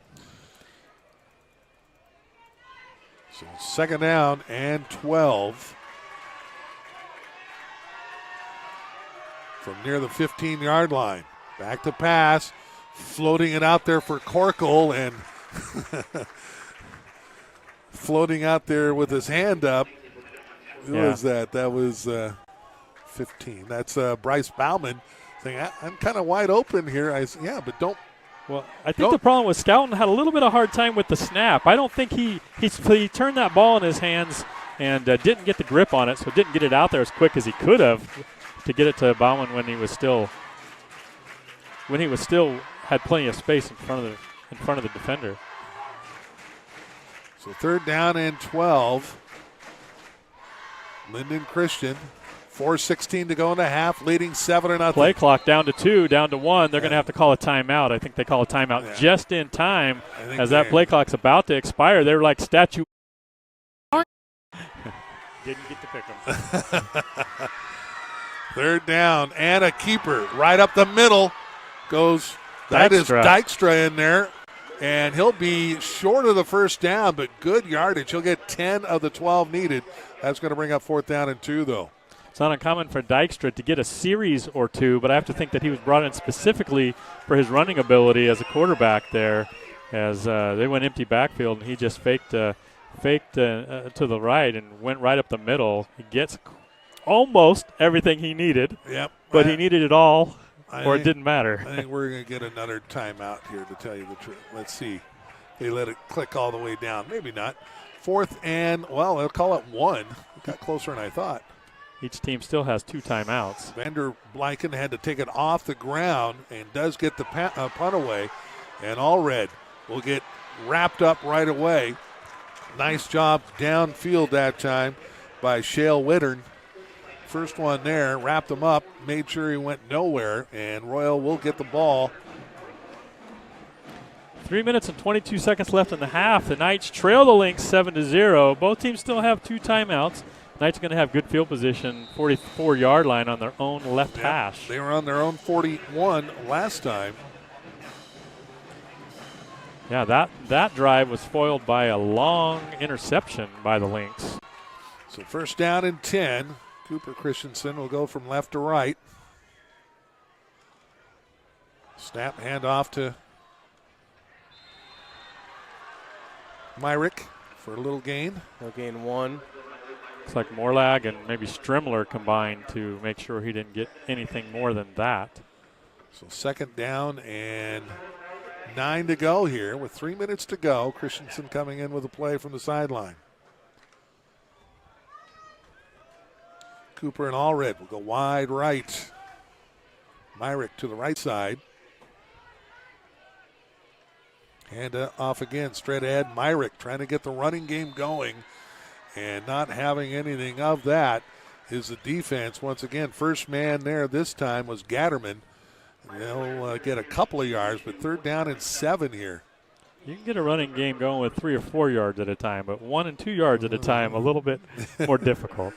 So 2nd down and 12. From near the 15-yard line. Back to pass. Floating it out there for Corkle and floating out there with his hand up. Who was that? That was 15. That's Bryce Bauman saying, I'm kind of wide open here. I said, yeah, but don't. Well, I think the problem was Scouten had a little bit of hard time with the snap. I don't think he turned that ball in his hands and didn't get the grip on it, so didn't get it out there as quick as he could have to get it to Bauman when he was still had plenty of space in front of the defender. So 3rd down and 12. Lynden Christian, 4:16 to go in the half, leading 7-0. Play clock down to 2, down to 1. They're going to have to call a timeout. I think they call a timeout just in time as that play clock's about to expire. They're like statue. Didn't get to pick them. 3rd down and a keeper right up the middle goes. That is Dykstra in there, and he'll be short of the 1st down, but good yardage. He'll get 10 of the 12 needed. That's going to bring up 4th down and 2, though. It's not uncommon for Dykstra to get a series or two, but I have to think that he was brought in specifically for his running ability as a quarterback there, as they went empty backfield, and he just faked to the right and went right up the middle. He gets almost everything he needed, but he needed it all. It didn't matter. I think we're going to get another timeout here, to tell you the truth. Let's see. They let it click all the way down. Maybe not. 4th and, well, they'll call it 1. It got closer than I thought. Each team still has 2 timeouts. Vander Blyken had to take it off the ground and does get the punt away. And Allred will get wrapped up right away. Nice job downfield that time by Shale Wittern. First one there, wrapped him up, made sure he went nowhere, and Royal will get the ball. 3 minutes and 22 seconds left in the half. The Knights trail the Lynx 7-0. Both teams still have 2 timeouts. Knights are going to have good field position, 44-yard line on their own left hash. They were on their own 41 last time. Yeah, that drive was foiled by a long interception by the Lynx. So 1st down and 10. Cooper Christensen will go from left to right. Snap handoff to Myrick for a little gain. He'll gain 1. Looks like Morlag and maybe Strimler combined to make sure he didn't get anything more than that. So 2nd down and 9 to go here with 3 minutes to go. Christensen coming in with a play from the sideline. Cooper and Allred will go wide right. Myrick to the right side. Hand off again, straight ahead. Myrick trying to get the running game going and not having anything of that is the defense. Once again, first man there this time was Gatterman. They'll get a couple of yards, but 3rd down and 7 here. You can get a running game going with 3 or 4 yards at a time, but 1 and 2 yards at a time, a little bit more difficult.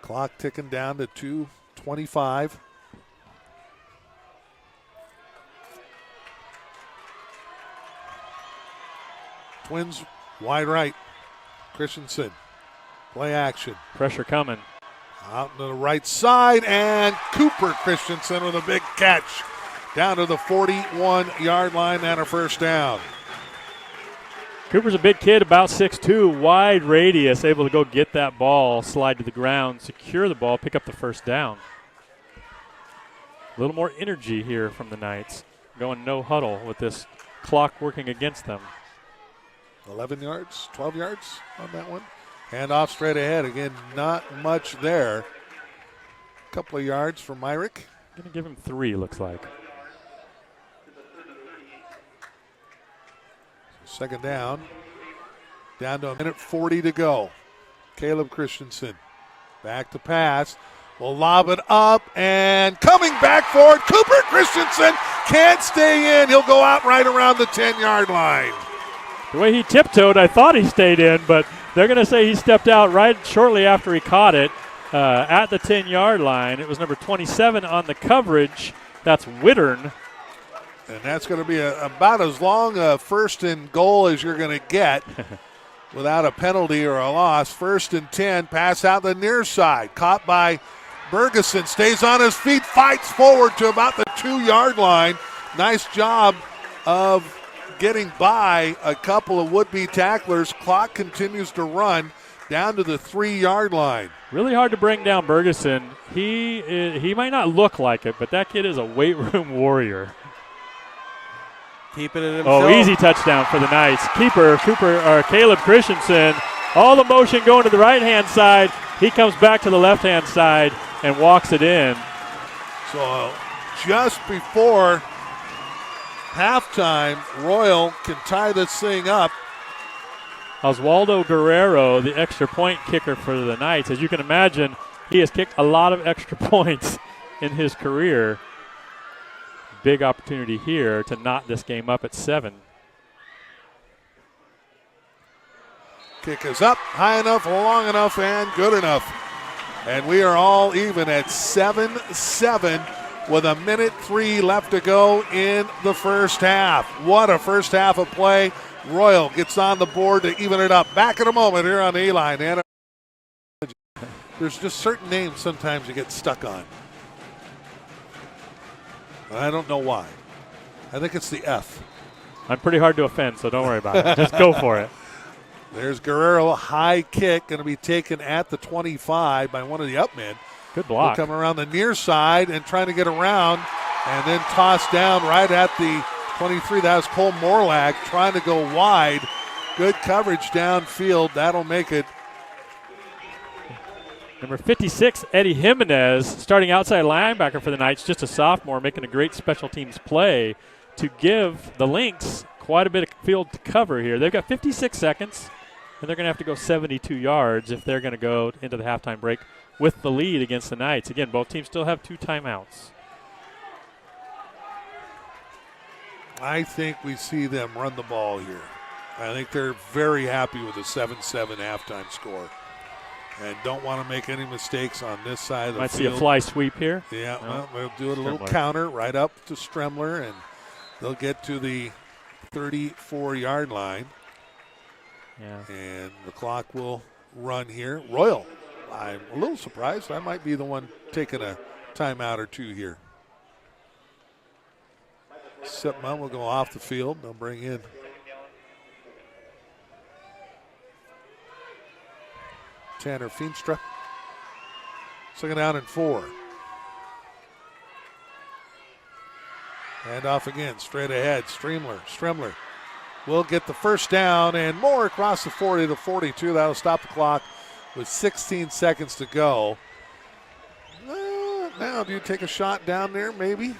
Clock ticking down to 2:25. Twins wide right. Christensen. Play action. Pressure coming. Out to the right side, and Cooper Christensen with a big catch. Down to the 41-yard line and a 1st down. Cooper's a big kid, about 6'2", wide radius, able to go get that ball, slide to the ground, secure the ball, pick up the 1st down. A little more energy here from the Knights, going no huddle with this clock working against them. 11 yards, 12 yards on that one. Hand off straight ahead. Again, not much there. A couple of yards for Myrick. Going to give him 3, looks like. 2nd down. Down to 1:40 to go. Caleb Christensen back to pass. Will lob it up and coming back for it. Cooper Christensen can't stay in. He'll go out right around the 10-yard line. The way he tiptoed, I thought he stayed in, but they're going to say he stepped out right shortly after he caught it at the 10-yard line. It was number 27 on the coverage. That's Wittern. And that's going to be about as long a 1st and goal as you're going to get without a penalty or a loss. 1st and 10, pass out the near side. Caught by Bergeson, stays on his feet, fights forward to about the 2-yard line. Nice job of getting by a couple of would-be tacklers. Clock continues to run down to the 3-yard line. Really hard to bring down Bergeson. He might not look like it, but that kid is a weight room warrior. Keeping it himself. Oh, easy touchdown for the Knights. Caleb Christensen, all the motion going to the right-hand side. He comes back to the left-hand side and walks it in. So just before halftime, Royal can tie this thing up. Oswaldo Guerrero, the extra point kicker for the Knights. As you can imagine, he has kicked a lot of extra points in his career. Big opportunity here to knot this game up at 7. Kick is up, high enough, long enough, and good enough. And we are all even at 7-7 with 1:03 left to go in the first half. What a first half of play. Royal gets on the board to even it up. Back in a moment here on the E-line. And there's just certain names sometimes you get stuck on. I don't know why. I think it's the F. I'm pretty hard to offend, so don't worry about it. Just go for it. There's Guerrero, high kick, going to be taken at the 25 by one of the up men. Good block. He'll come around the near side and trying to get around and then tossed down right at the 23. That was Cole Morlag trying to go wide. Good coverage downfield. That'll make it. Number 56, Eddie Jimenez, starting outside linebacker for the Knights, just a sophomore, making a great special teams play to give the Lynx quite a bit of field to cover here. They've got 56 seconds, and they're going to have to go 72 yards if they're going to go into the halftime break with the lead against the Knights. Again, both teams still have 2 timeouts. I think we see them run the ball here. I think they're very happy with a 7-7 halftime score. And don't want to make any mistakes on this side of the Might field. see a fly sweep here. Yeah, No. well, they'll do a little Stremler. counter right up to Stremler, and they'll get to the 34-yard line. Yeah. And the clock will run here. Royal, I'm a little surprised. I might be the one taking a timeout or two here. Sipman will go off the field. They'll bring in Tanner Feenstra. 2nd down and 4. Hand off again, straight ahead. Stremler will get the first down and more across the 40 to 42. That'll stop the clock with 16 seconds to go. Now, do you take a shot down there? Maybe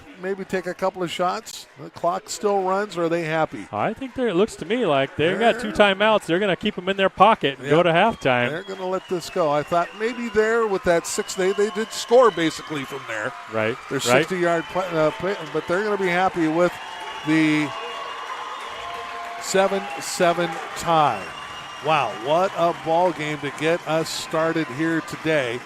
take a couple of shots. The clock still runs. Or are they happy? I think it looks to me like they've got 2 timeouts. They're going to keep them in their pocket and go to halftime. They're going to let this go. I thought maybe there with that 6, they did score basically from there. Right. They're 60-yard play, but they're going to be happy with the 7-7 tie. Wow, what a ball game to get us started here today.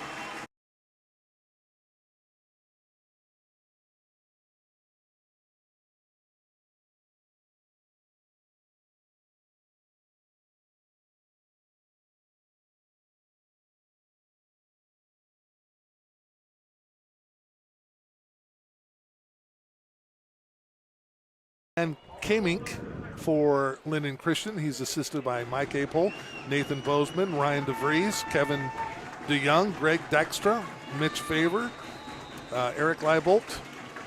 And Kamink for Lynden Christian. He's assisted by Mike Apel, Nathan Bozeman, Ryan DeVries, Kevin DeYoung, Greg Dykstra, Mitch Favor, Eric Leibolt,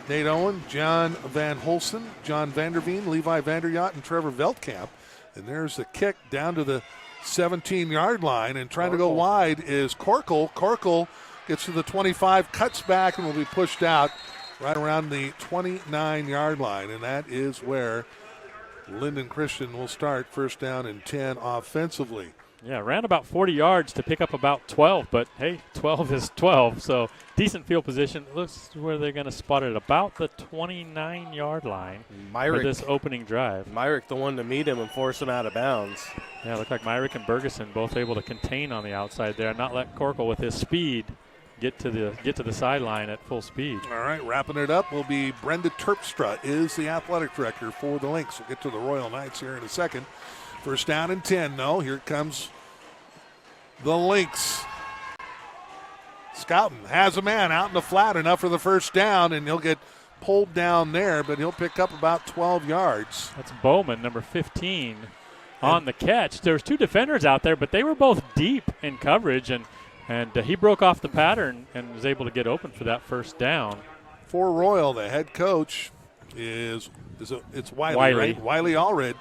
Nate Owen, John Van Holsen, John Vanderveen, Levi Vanderyacht, and Trevor Veldkamp. And there's the kick down to the 17-yard line, and trying to go wide is Corkle. Corkle gets to the 25, cuts back, and will be pushed out right around the 29-yard line, and that is where Lynden Christian will start. 1st down and 10 offensively. Yeah, ran about 40 yards to pick up about 12, but hey, 12 is 12, so decent field position. Looks where they're going to spot it about the 29-yard line for this opening drive. Myrick, the one to meet him and force him out of bounds. Yeah, looked like Myrick and Bergeson both able to contain on the outside there, not let Corkle with his speed get to the sideline at full speed. All right, wrapping it up will be Brenda Terpstra is the athletic director for the Lynx. We'll get to the Royal Knights here in a second. 1st down and 10. No, here comes the Lynx. Scouten has a man out in the flat, enough for the 1st down, and he'll get pulled down there, but he'll pick up about 12 yards. That's Bowman, number 15, on the catch. There's two defenders out there, but they were both deep in coverage, and he broke off the pattern and was able to get open for that first down. For Royal, the head coach it's Wiley, Wiley. right? Wiley Allred,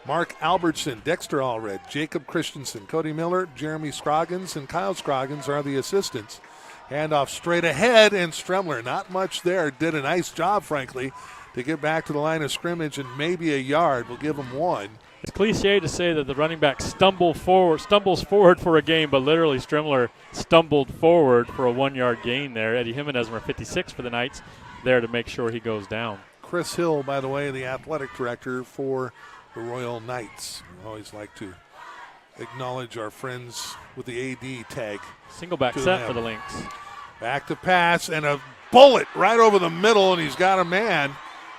Mark Albertson, Dexter Allred, Jacob Christensen, Cody Miller, Jeremy Scroggins, and Kyle Scroggins are the assistants. Handoff straight ahead, and Stremler, not much there, did a nice job, frankly, to get back to the line of scrimmage, and maybe a yard. We'll give him one. It's cliche to say that the running back stumbles forward for a gain, but literally Stremler stumbled forward for a 1-yard gain there. Eddie Jimenez, number 56 for the Knights, there to make sure he goes down. Chris Hill, by the way, the athletic director for the Royal Knights. We always like to acknowledge our friends with the AD tag. Single back set for the Lynx. Back to pass, and a bullet right over the middle, and he's got a man.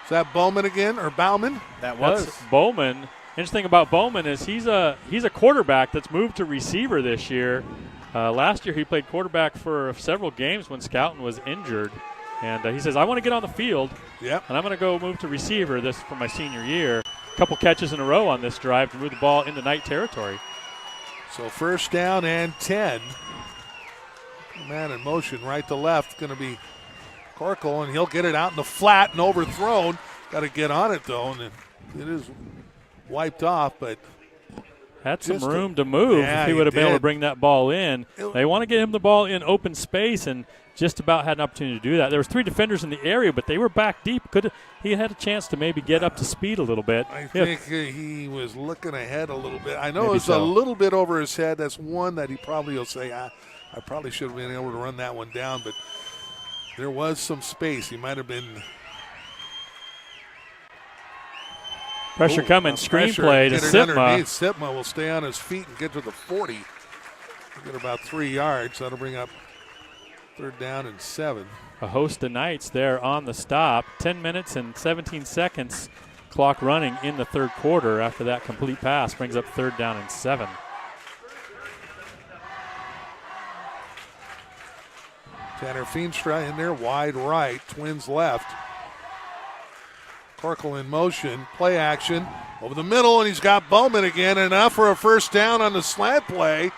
Is that Bowman again, or Bauman? That's Bowman. Interesting about Bowman is he's a quarterback that's moved to receiver this year. Last year he played quarterback for several games when Scouten was injured. And he says, I want to get on the field, and I'm going to go move to receiver this for my senior year. A couple catches in a row on this drive to move the ball into Knight territory. So first down and 10. Man in motion right to left, going to be Corkle, and he'll get it out in the flat and overthrown. Got to get on it, though, and it is wiped off, but had some room to move if he would have been able to bring that ball in. They want to get him the ball in open space, and just about had an opportunity to do that. There was 3 defenders in the area, but they were back deep. He had a chance to maybe get up to speed a little bit. I think he was looking ahead a little bit. I know it was a little bit over his head. That's one that he probably will say, I probably should have been able to run that one down, but there was some space. He might have been. Pressure coming, screenplay to Sipma. Sipma will stay on his feet and get to the 40. Get about 3 yards. That'll bring up 3rd down and 7. A host of Knights there on the stop. 10 minutes and 17 seconds clock running in the 3rd quarter after that complete pass brings up 3rd down and 7. Tanner Feenstra in there, wide right, Twins left. Corkle in motion, play action, over the middle, and he's got Bowman again, enough for a first down on the slant play.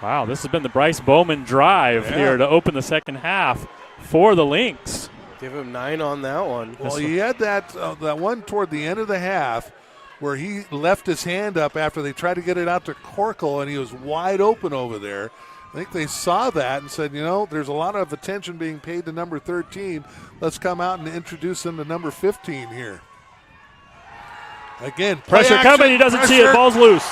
Wow, this has been the Bryce Bowman drive here to open the second half for the Lynx. Give him 9 on that one. Well, he had that one toward the end of the half where he left his hand up after they tried to get it out to Corkle, and he was wide open over there. I think they saw that and said, there's a lot of attention being paid to number 13. Let's come out and introduce him to number 15 here. Again, pressure action, coming. He doesn't see it. Ball's loose.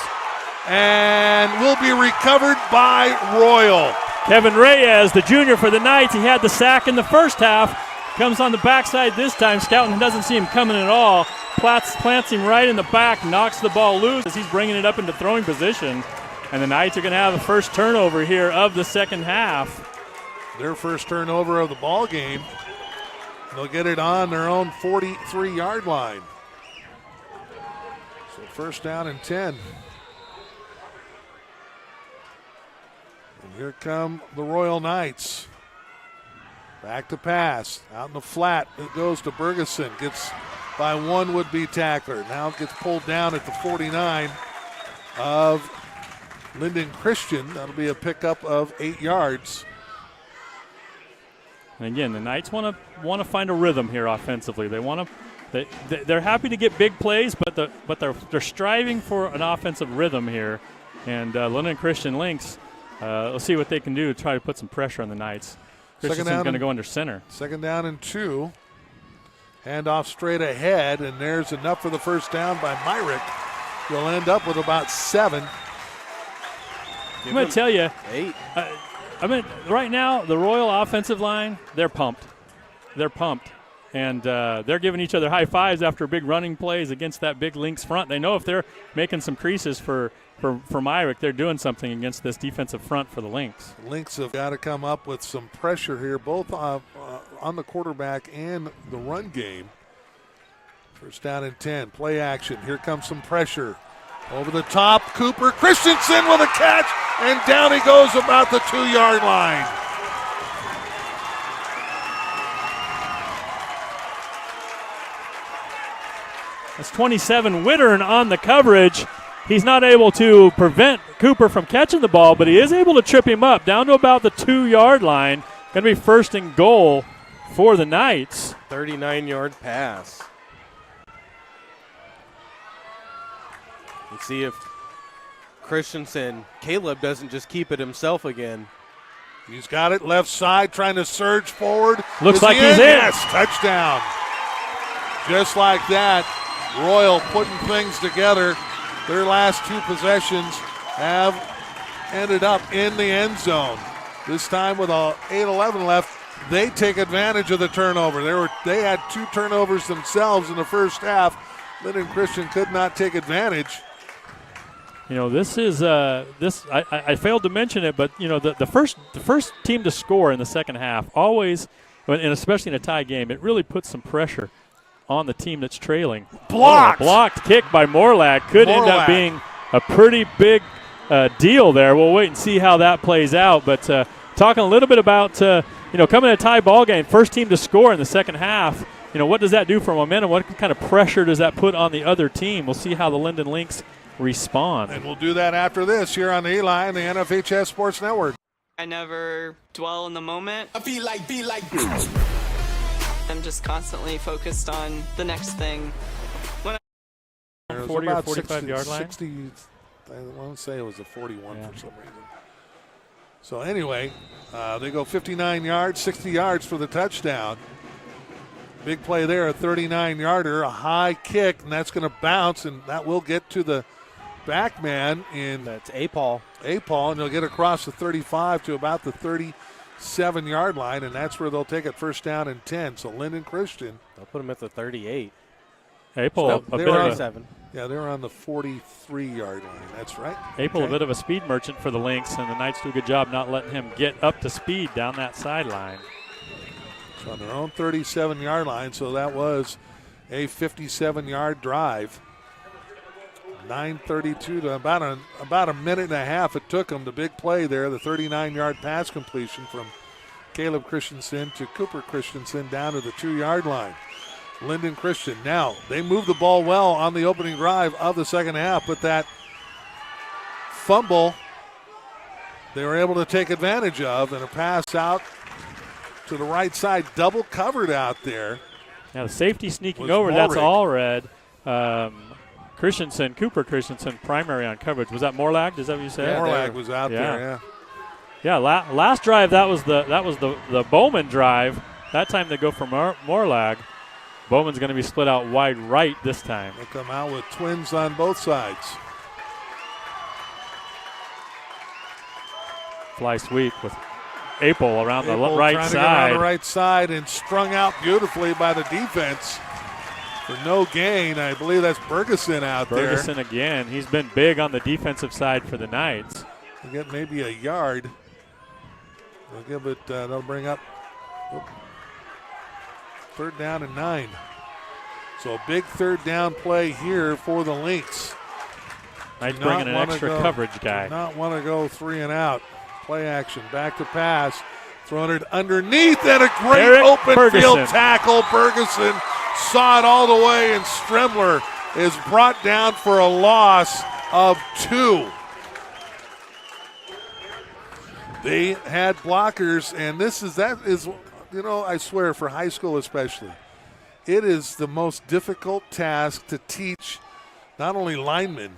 And will be recovered by Royal. Kevin Reyes, the junior for the Knights, he had the sack in the first half. Comes on the backside this time. Scouten doesn't see him coming at all. Plants him right in the back, knocks the ball loose as he's bringing it up into throwing position. And the Knights are going to have a first turnover here of the second half. Their first turnover of the ball game. They'll get it on their own 43-yard line. So first down and 10. And here come the Royal Knights. Back to pass. Out in the flat. It goes to Bergeson. Gets by one would-be tackler. Now gets pulled down at the 49 of Lynden Christian. That'll be a pickup of 8 yards. And again, the Knights want to find a rhythm here offensively. They're happy to get big plays, but they're striving for an offensive rhythm here. And Lynden Christian Lynx, let's see what they can do to try to put some pressure on the Knights. Christensen's going to go under center. 2nd down and 2. Handoff straight ahead, and there's enough for the first down by Myrick. You'll end up with about 7. I'm going to tell you, 8. Right now, the Royal offensive line, they're pumped. And they're giving each other high fives after big running plays against that big Lynx front. They know if they're making some creases for Myrick, they're doing something against this defensive front for the Lynx. Lynx have got to come up with some pressure here, both on the quarterback and the run game. First down and 10, play action. Here comes some pressure. Over the top, Cooper Christensen with a catch, and down he goes about the 2-yard line. That's 27. Wittern on the coverage. He's not able to prevent Cooper from catching the ball, but he is able to trip him up down to about the 2-yard line. Going to be first and goal for the Knights. 39-yard pass. Let's see if Caleb doesn't just keep it himself again. He's got it left side, trying to surge forward. Looks like he's in. Yes, touchdown. Just like that, Royal putting things together. Their last 2 possessions have ended up in the end zone. This time with 8:11 left, they take advantage of the turnover. They had 2 turnovers themselves in the first half. Lynden Christian could not take advantage. You know, this is I failed to mention it, but you know the first team to score in the second half always, and especially in a tie game, it really puts some pressure on the team that's trailing. Blocked. Blocked kick by Morlag could end up being a pretty big deal there. We'll wait and see how that plays out. But talking a little bit about coming to a tie ball game, first team to score in the second half. You know, what does that do for momentum? What kind of pressure does that put on the other team? We'll see how the Lynden Lynx respond. And we'll do that after this here on the Eli and the NFHS Sports Network. I never dwell in the moment. I be like. I'm just constantly focused on the next thing. 40 or 45-yard line? 60, I want to say it was a 41 for some reason. So anyway, they go 59 yards, 60 yards for the touchdown. Big play there, a 39-yarder, a high kick, and that's going to bounce, and that will get to the back man. That's A-Paul. And they'll get across the 35 to about the 37-yard line, and that's where they'll take it first down and 10. So Lynden Christian. They'll put him at the 38. April, So a bit of a, they're on the 43-yard line. That's right. April, a bit of a speed merchant for the Lynx, and the Knights do a good job not letting him get up to speed down that sideline. So on their own 37-yard line, so that was a 57-yard drive. 9:32 to about a minute and a half it took them. The big play there, the 39-yard pass completion from Caleb Christensen to Cooper Christensen down to the 2-yard line. Lynden Christian. Now, they moved the ball well on the opening drive of the second half, but that fumble they were able to take advantage of, and a pass out to the right side, double covered out there. Now the safety sneaking over, that's all red. Cooper Christensen, primary on coverage. Was that Morlag? Is that what you said? Yeah, Morlag was out there, yeah. Yeah, last drive, that was the Bowman drive. That time they go for Morlag. Bowman's going to be split out wide right this time. They come out with twins on both sides. Fly sweep with Apel around the right trying side. To get around the right side and strung out beautifully by the defense for no gain. I believe that's Bergeson out there. Bergeson again. He's been big on the defensive side for the Knights. They'll get maybe a yard. They'll give it. They'll bring up. Third down and 9. So a big third down play here for the Lynx. Knights bringing an extra coverage guy. Do not want to go 3 and out. Play action, back to pass. Throwing it underneath and a great open field tackle. Bergeson saw it all the way, and Stremler is brought down for a loss of 2. They had blockers, and that is, I swear, for high school especially, it is the most difficult task to teach not only linemen,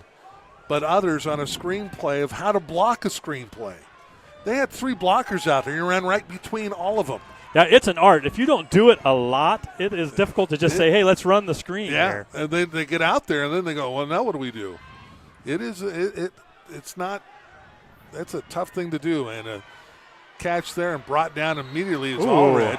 but others on a screenplay of how to block a screenplay. They had 3 blockers out there. You ran right between all of them. Yeah, it's an art. If you don't do it a lot, it is difficult to just say, hey, let's run the screen here. And then they get out there, and then they go, well, now what do we do? It's not – that's a tough thing to do. And a catch there and brought down immediately is all red.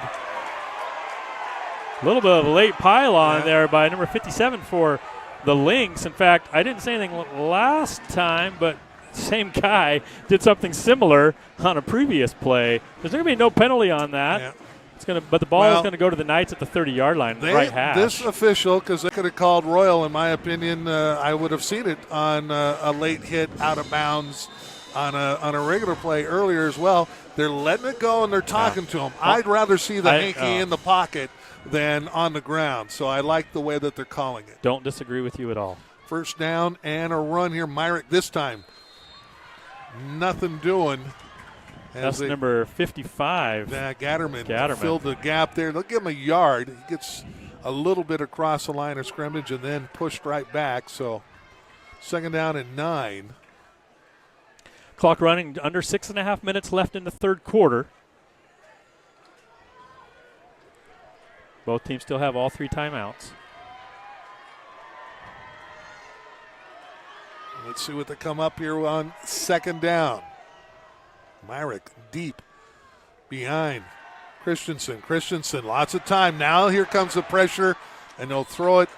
A little bit of a late pylon there by number 57 for the Lynx. In fact, I didn't say anything last time, but – same guy did something similar on a previous play. There's going to be no penalty on that. Yeah. But the ball is going to go to the Knights at the 30-yard line, right hash. This official, because they could have called Royal, in my opinion, I would have seen it on a late hit out of bounds on a regular play earlier as well. They're letting it go and they're talking to him. I'd rather see the hanky in the pocket than on the ground. So I like the way that they're calling it. Don't disagree with you at all. First down and a run here. Myrick this time. Nothing doing. That's number 55. Gatterman filled the gap there. They'll give him a yard. He gets a little bit across the line of scrimmage and then pushed right back. So second down and 9. Clock running, under 6.5 minutes left in the third quarter. Both teams still have all 3 timeouts. Let's see what they come up here on second down. Myrick deep behind Christensen. Christensen, lots of time. Now here comes the pressure, and they'll throw it.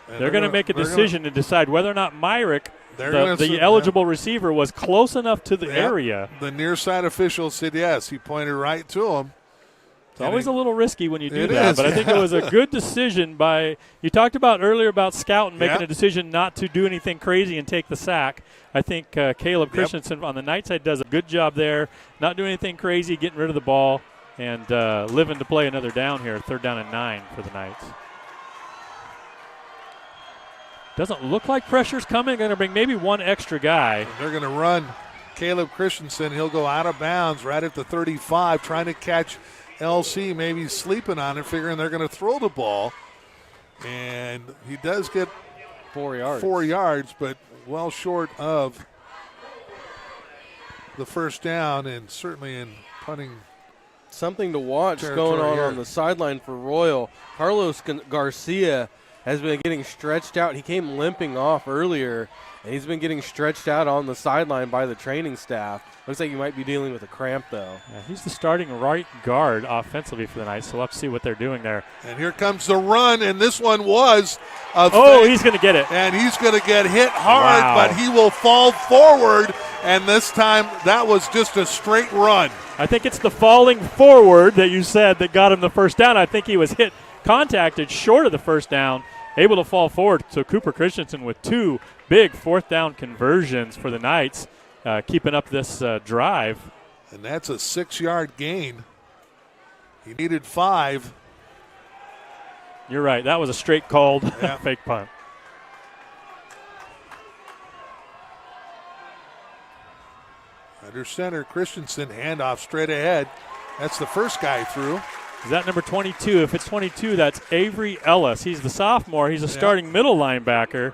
And they're going to make a decision to decide whether or not Myrick, the eligible receiver, was close enough to the area. The near side official said yes. He pointed right to him. It's always a little risky when you do that, but I think it was a good decision by – you talked about earlier about Scouten making a decision not to do anything crazy and take the sack. I think Caleb Christensen on the night side does a good job there, not doing anything crazy, getting rid of the ball, and living to play another down here, third down and 9 for the Knights. Doesn't look like pressure's coming. Going to bring maybe one extra guy. They're going to run Caleb Christensen. He'll go out of bounds right at the 35, trying to catch – LC maybe sleeping on it, figuring they're going to throw the ball. And he does get 4 yards. 4 yards, but well short of the first down and certainly in punting. Something to watch going on the sideline for Royal. Carlos Garcia has been getting stretched out. He came limping off earlier, and he's been getting stretched out on the sideline by the training staff. Looks like he might be dealing with a cramp, though. Yeah, he's the starting right guard offensively for the Knights, so we'll have to see what they're doing there. And here comes the run, and this one was a he's going to get it. And he's going to get hit hard, but he will fall forward, and this time that was just a straight run. I think it's the falling forward that you said that got him the first down. I think he was contacted short of the first down, able to fall forward. So Cooper Christensen with 2 big fourth down conversions for the Knights. Keeping up this drive. And that's a 6-yard gain. He needed 5. You're right. That was a straight called fake punt. Under center, Christensen, handoff straight ahead. That's the first guy through. Is that number 22? If it's 22, that's Avery Ellis. He's the sophomore. He's a starting middle linebacker.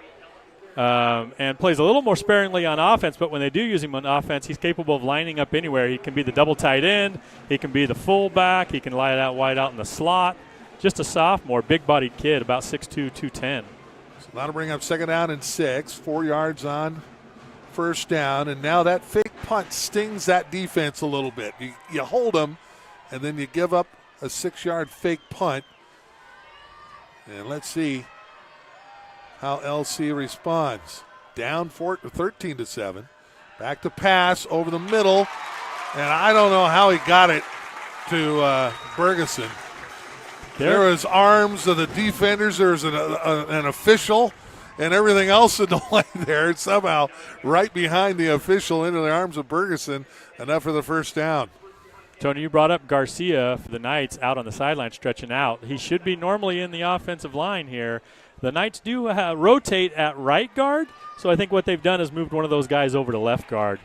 And plays a little more sparingly on offense, but when they do use him on offense, he's capable of lining up anywhere. He can be the double tight end. He can be the fullback. He can lie it out wide out in the slot. Just a sophomore, big-bodied kid, about 6'2", 210. So that'll bring up second down and 6, 4 yards on first down. And now that fake punt stings that defense a little bit. You hold them, and then you give up a 6-yard fake punt. And let's see how LC responds. Down 13-7. Back to pass over the middle. And I don't know how he got it to Bergeson. There was arms of the defenders. There was an official and everything else in the way there. It's somehow right behind the official into the arms of Bergeson. Enough for the first down. Tony, you brought up Garcia for the Knights out on the sideline stretching out. He should be normally in the offensive line here. The Knights do rotate at right guard, so I think what they've done is moved one of those guys over to left guard.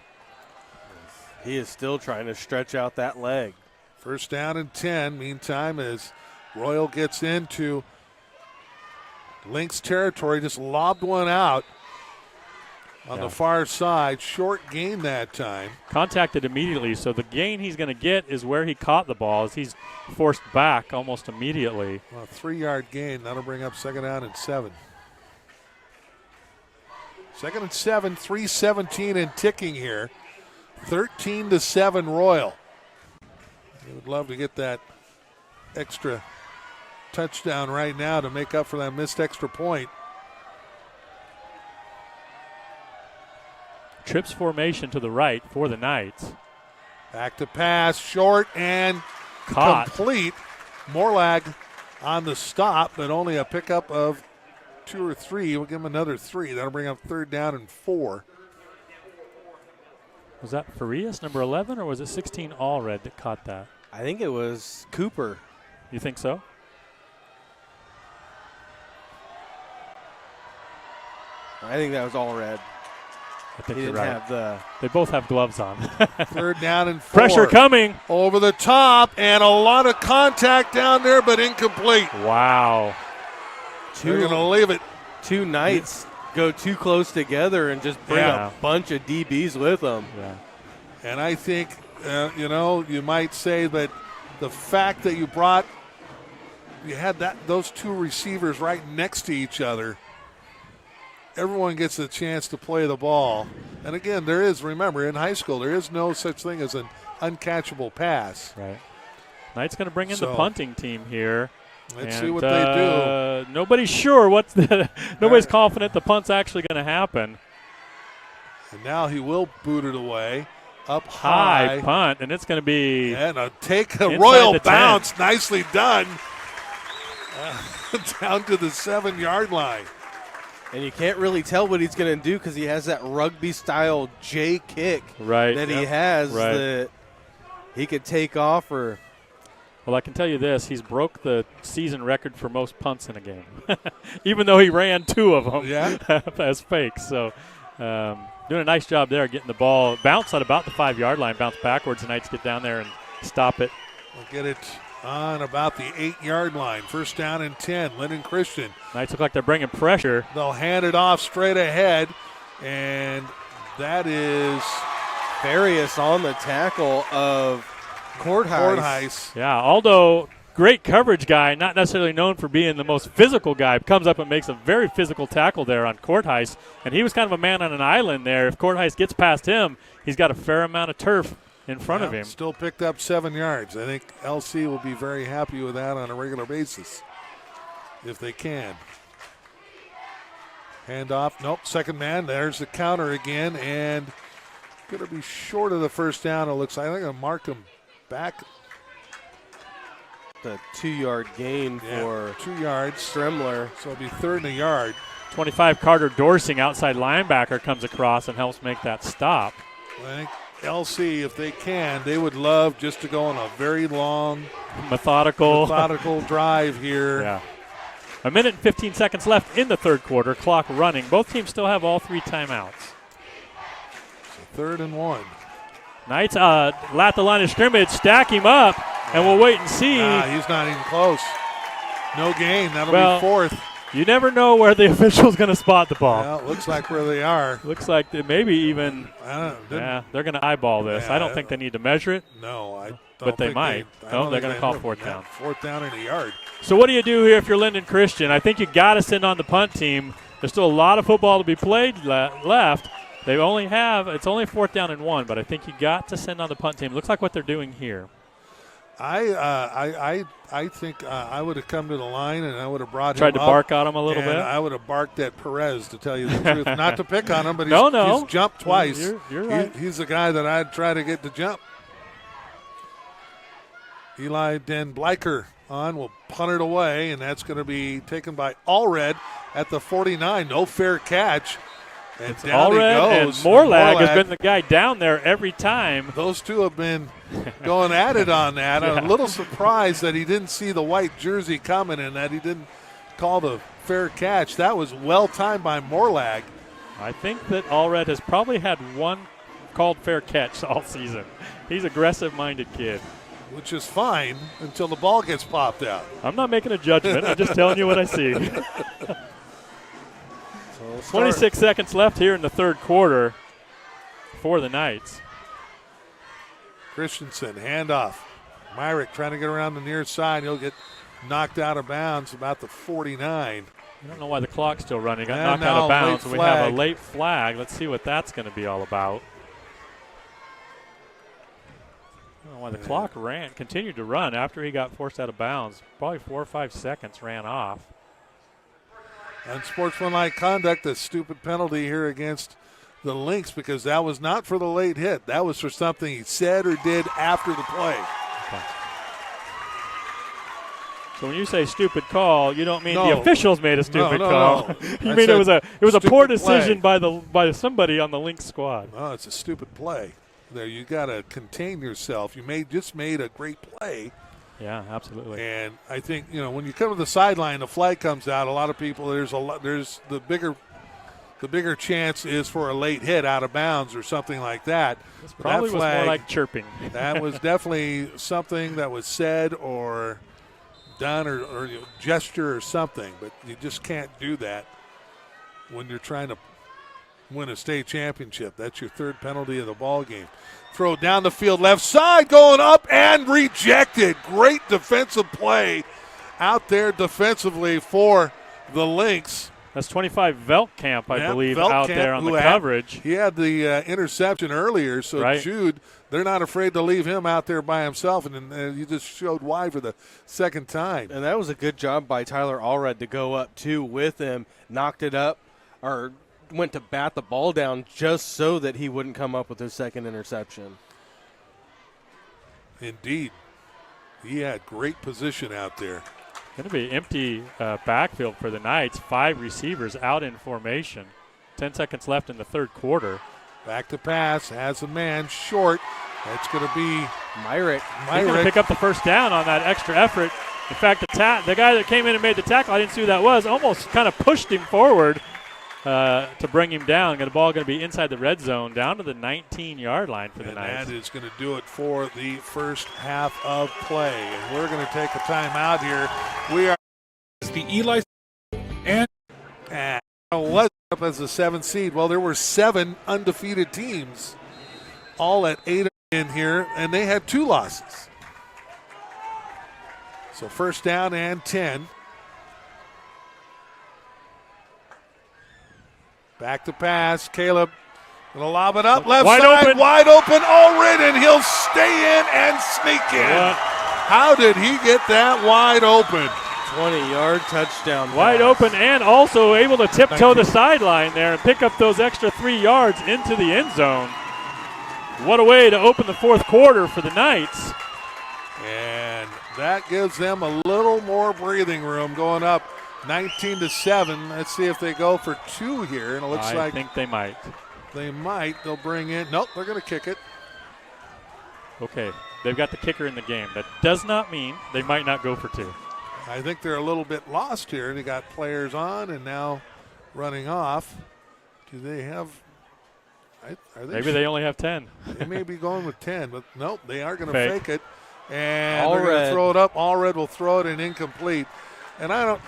He is still trying to stretch out that leg. First down and 10. Meantime, as Royal gets into Lynx territory, just lobbed one out on the far side. Short gain that time. Contacted immediately, so the gain he's going to get is where he caught the ball as he's forced back almost immediately. Well, a 3-yard gain. That'll bring up second down and 7. Second and 7, 3:17 and ticking here. 13-7 Royal. They would love to get that extra touchdown right now to make up for that missed extra point. Trips formation to the right for the Knights. Back to pass, short and complete. Morlag on the stop, but only a pickup of 2 or 3. We'll give him another 3. That'll bring up third down and 4. Was that Farias, number 11, or was it 16 Allred that caught that? I think it was Cooper. You think so? I think that was all red. I think He you're didn't right. have the. They both have gloves on. 3rd down and 4. Pressure coming. Over the top, and a lot of contact down there, but incomplete. Wow. They're going to leave it. 2 Knights go too close together and just bring Yeah. a bunch of DBs with them. Yeah. And I think, you might say that the fact that you had those 2 receivers right next to each other, everyone gets a chance to play the ball. And again, remember, in high school, there is no such thing as an uncatchable pass. Right. Knight's going to bring in the punting team here. Let's see what they do. Nobody's sure nobody's confident the punt's actually going to happen. And now he will boot it away. Up High high. punt, and it's going to be And take a inside royal the 10. bounce. Nicely done. Down to the 7-yard line. And you can't really tell what he's going to do because he has that rugby-style J kick right. that he has that he could take off or. Well, I can tell you this. He's broke the season record for most punts in a game, even though he ran 2 of them as fakes. So doing a nice job there getting the ball. Bounce at about the 5-yard line, bounce backwards. The Knights get down there and stop it. We'll get it on about the 8-yard line. 1st down and 10. Lynden Christian. Knights look like they're bringing pressure. They'll hand it off straight ahead, and that is Farias on the tackle of Courthouse. Yeah, Aldo, great coverage guy, not necessarily known for being the most physical guy, comes up and makes a very physical tackle there on Courthouse, and he was kind of a man on an island there. If Courthouse gets past him, he's got a fair amount of turf in front of him. Still picked up 7 yards. I think LC will be very happy with that on a regular basis if they can. Hand off. Nope, 2nd man. There's the counter again, and going to be short of the 1st down. It looks like. I think I'll mark him back. The 2-yard gain for 2 yards. Stremler. So it'll be 3rd and a yard. 25 Carter Dorsing, outside linebacker, comes across and helps make that stop. I think LC, if they can, they would love just to go on a very long, methodical drive here. Yeah. 1 minute and 15 seconds left in the 3rd quarter. Clock running. Both teams still have all 3 timeouts. So 3rd and 1. Knights at the line of scrimmage, stack him up, and we'll wait and see. He's not even close. No gain. That'll be 4th. You never know where the official's going to spot the ball. Well, it looks like where they are. Looks like they maybe even. They're going to eyeball this. I don't think they need to measure it. No, I don't. But they think might. No, they're going to call 4th down. 4th down in a yard. So what do you do here if you're Lynden Christian? I think you got to send on the punt team. There's still a lot of football to be played left. It's only 4th down and 1, but I think you got to send on the punt team. Looks like what they're doing here. I think I would have come to the line and I would have brought tried him to up, bark at him a little and bit. I would have barked at Perez, to tell you the truth. Not to pick on him, but he's he's jumped twice. You're right. He's the guy that I'd try to get to jump. Eli Den Bleicher will punt it away, and that's going to be taken by Allred at the 49. No fair catch. And down he goes. And Morlag has been the guy down there every time. Those two have been going at it on that. Yeah. I'm a little surprised that he didn't see the white jersey coming and that he didn't call the fair catch. That was well timed by Morlag. I think that Allred has probably had one called fair catch all season. He's an aggressive-minded kid. Which is fine until the ball gets popped out. I'm not making a judgment. I'm just telling you what I see. 26 seconds left here in the 3rd quarter for the Knights. Christensen, handoff. Myrick trying to get around the near side. He'll get knocked out of bounds about the 49. I don't know why the clock's still running. Got And knocked out of now bounds. late We have flag. a late flag. Let's see what that's going to be all about. I don't know why the clock continued to run after he got forced out of bounds. Probably 4 or 5 seconds ran off. Unsportsmanlike conduct, a stupid penalty here against the Lynx, because that was not for the late hit. That was for something he said or did after the play. Okay. So when you say stupid call, you don't mean No. the officials made a stupid call. No. You I mean it was a said poor stupid decision play. by somebody on the Lynx squad. No, it's a stupid play. there. You got to contain yourself. You just made a great play. Yeah, absolutely. And I think, when you come to the sideline, the flag comes out. A lot of people, there's the bigger chance is for a late hit out of bounds or something like that. This probably was more like chirping. That was definitely something that was said or done or gesture or something, but you just can't do that when you're trying to win a state championship. That's your third penalty of the ball game. Throw down the field, left side, going up and rejected. Great defensive play out there defensively for the Lynx. That's 25 Veltkamp, I believe, out there on the coverage. He had the interception earlier, so right. Jude, they're not afraid to leave him out there by himself, and you just showed why for the second time. And that was a good job by Tyler Allred to go up, too, with him, knocked it up, or went to bat the ball down just so that he wouldn't come up with his second interception. Indeed. He had great position out there. Going to be empty backfield for the Knights. 5 receivers out in formation. 10 seconds left in the third quarter. Back to pass, has a man short. That's going to be Myrick. He's going to pick up the first down on that extra effort. In fact, the guy that came in and made the tackle, I didn't see who that was, almost kind of pushed him forward to bring him down. The ball going to be inside the red zone, down to the 19-yard line for the Knights. And that is going to do it for the first half of play. And we're going to take a timeout here. We are the Eli and what's up as the 7th seed? Well, there were 7 undefeated teams, all at 8 in here, and they had 2 losses. So first down and 10. Back to pass. Caleb going to lob it up. Left side, wide open. Allred, and he'll stay in and sneak in. How did he get that wide open? 20-yard touchdown. Wide open and also able to tiptoe the sideline there and pick up those extra 3 yards into the end zone. What a way to open the fourth quarter for the Knights. And that gives them a little more breathing room going up 19-7. Let's see if they go for 2 here. And it looks like I think they might. They might. They'll bring in. Nope, they're going to kick it. Okay, they've got the kicker in the game. That does not mean they might not go for 2. I think they're a little bit lost here. They got players on and now running off. Do they have? Maybe they only have 10. They may be going with 10, but nope, they are going to fake it. And Allred. they're going to throw it up. Allred will throw it in incomplete. And I don't.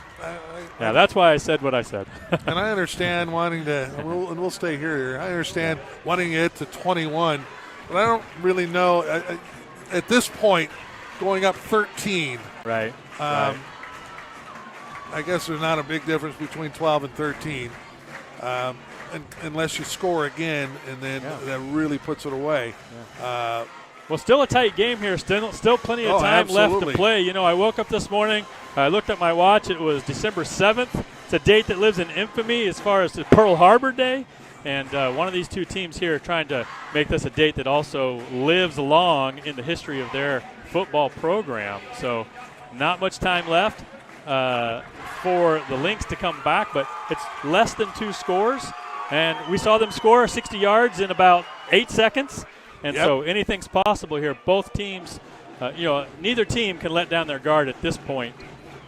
Yeah, that's why I said what I said. And I understand wanting to, and we'll stay here. I understand wanting it to 21, but I don't really know at this point going up 13. Right. I guess there's not a big difference between 12 and 13, unless you score again, and then that really puts it away. Yeah. Well, still a tight game here. Still plenty of time left to play. I woke up this morning. I looked at my watch. It was December 7th. It's a date that lives in infamy as far as the Pearl Harbor Day. And one of these 2 teams here are trying to make this a date that also lives long in the history of their football program. So not much time left for the Lynx to come back, but it's less than 2 scores. And we saw them score 60 yards in about 8 seconds. And so anything's possible here. Both teams, neither team can let down their guard at this point.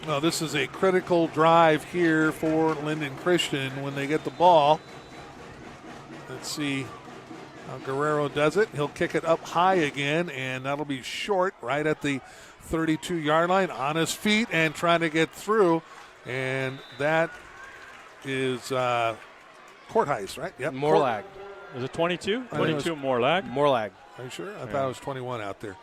Well, this is a critical drive here for Lynden Christian when they get the ball. Let's see how Guerrero does it. He'll kick it up high again, and that'll be short right at the 32-yard line, on his feet and trying to get through. And that is Court Heist, right? Yep. Morlag. Was it 22? 22 Morlag. Morlag. Are you sure? I thought it was 21 out there.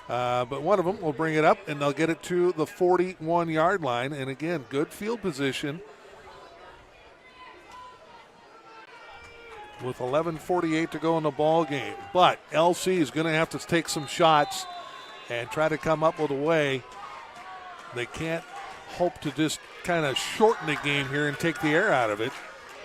But one of them will bring it up, and they'll get it to the 41-yard line. And, again, good field position with 11:48 to go in the ball game. But LC is going to have to take some shots and try to come up with a way. They can't hope to just kind of shorten the game here and take the air out of it.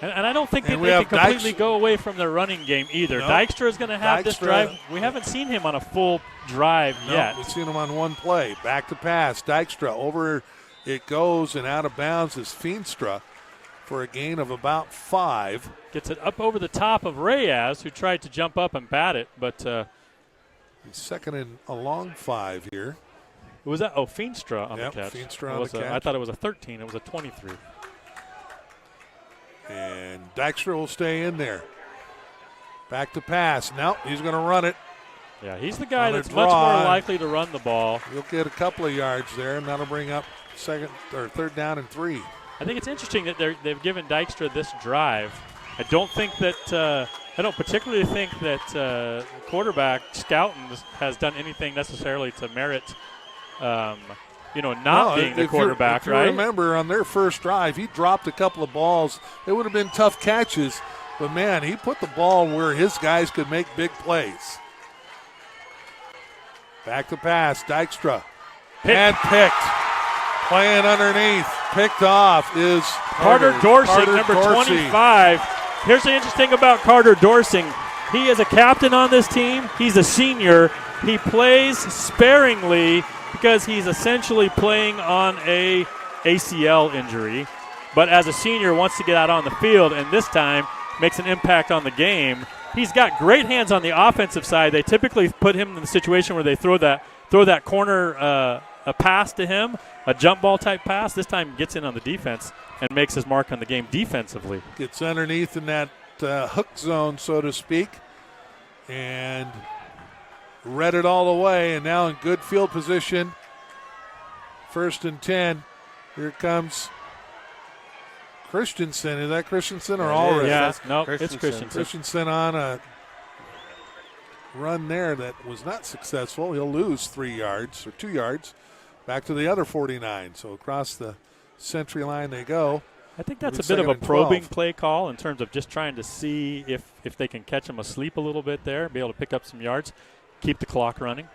And I don't think that they can completely go away from their running game either. No. Dykstra is going to have this drive. We haven't seen him on a full drive yet. We've seen him on one play. Back to pass. Dykstra over it goes, and out of bounds is Feenstra for a gain of about 5. Gets it up over the top of Reyes, who tried to jump up and bat it, but Second and a long 5 here. Was that? Oh, Feenstra on Yep, the catch. Feenstra on the catch. I thought it was a 13. It was a 23. And Dykstra will stay in there. Back to pass. Now he's going to run it. Yeah, he's the guy On a that's much draw. more likely to run the ball. He'll get a couple of yards there, and that'll bring up third down and 3. I think it's interesting that they've given Dykstra this drive. I don't particularly think that quarterback Scouten has done anything necessarily to merit, not being the quarterback, if you right? remember, on their first drive, he dropped a couple of balls. It would have been tough catches, but, man, he put the ball where his guys could make big plays. Back to pass, Dykstra. And picked. Playing underneath. Picked off is Carter Dorsey, number Dorsey. 25. Here's the interesting about Carter Dorsey. He is a captain on this team. He's a senior. He plays sparingly because he's essentially playing on a ACL injury. But as a senior, wants to get out on the field, and this time makes an impact on the game. He's got great hands on the offensive side. They typically put him in the situation where they throw that corner a pass to him, a jump ball type pass. This time gets in on the defense and makes his mark on the game defensively. Gets underneath in that hook zone, so to speak, and read it all the way, and now in good field position. 1st and 10. Here comes Christensen. Is that Christensen or Allred? Yeah, no, it's Christensen. Christensen. Christensen on a run there that was not successful. He'll lose 3 yards or 2 yards. Back to the other 49. So across the century line they go. I think that's a Second bit of a and 12. probing play call in terms of just trying to see if they can catch him asleep a little bit there, be able to pick up some yards, keep the clock running.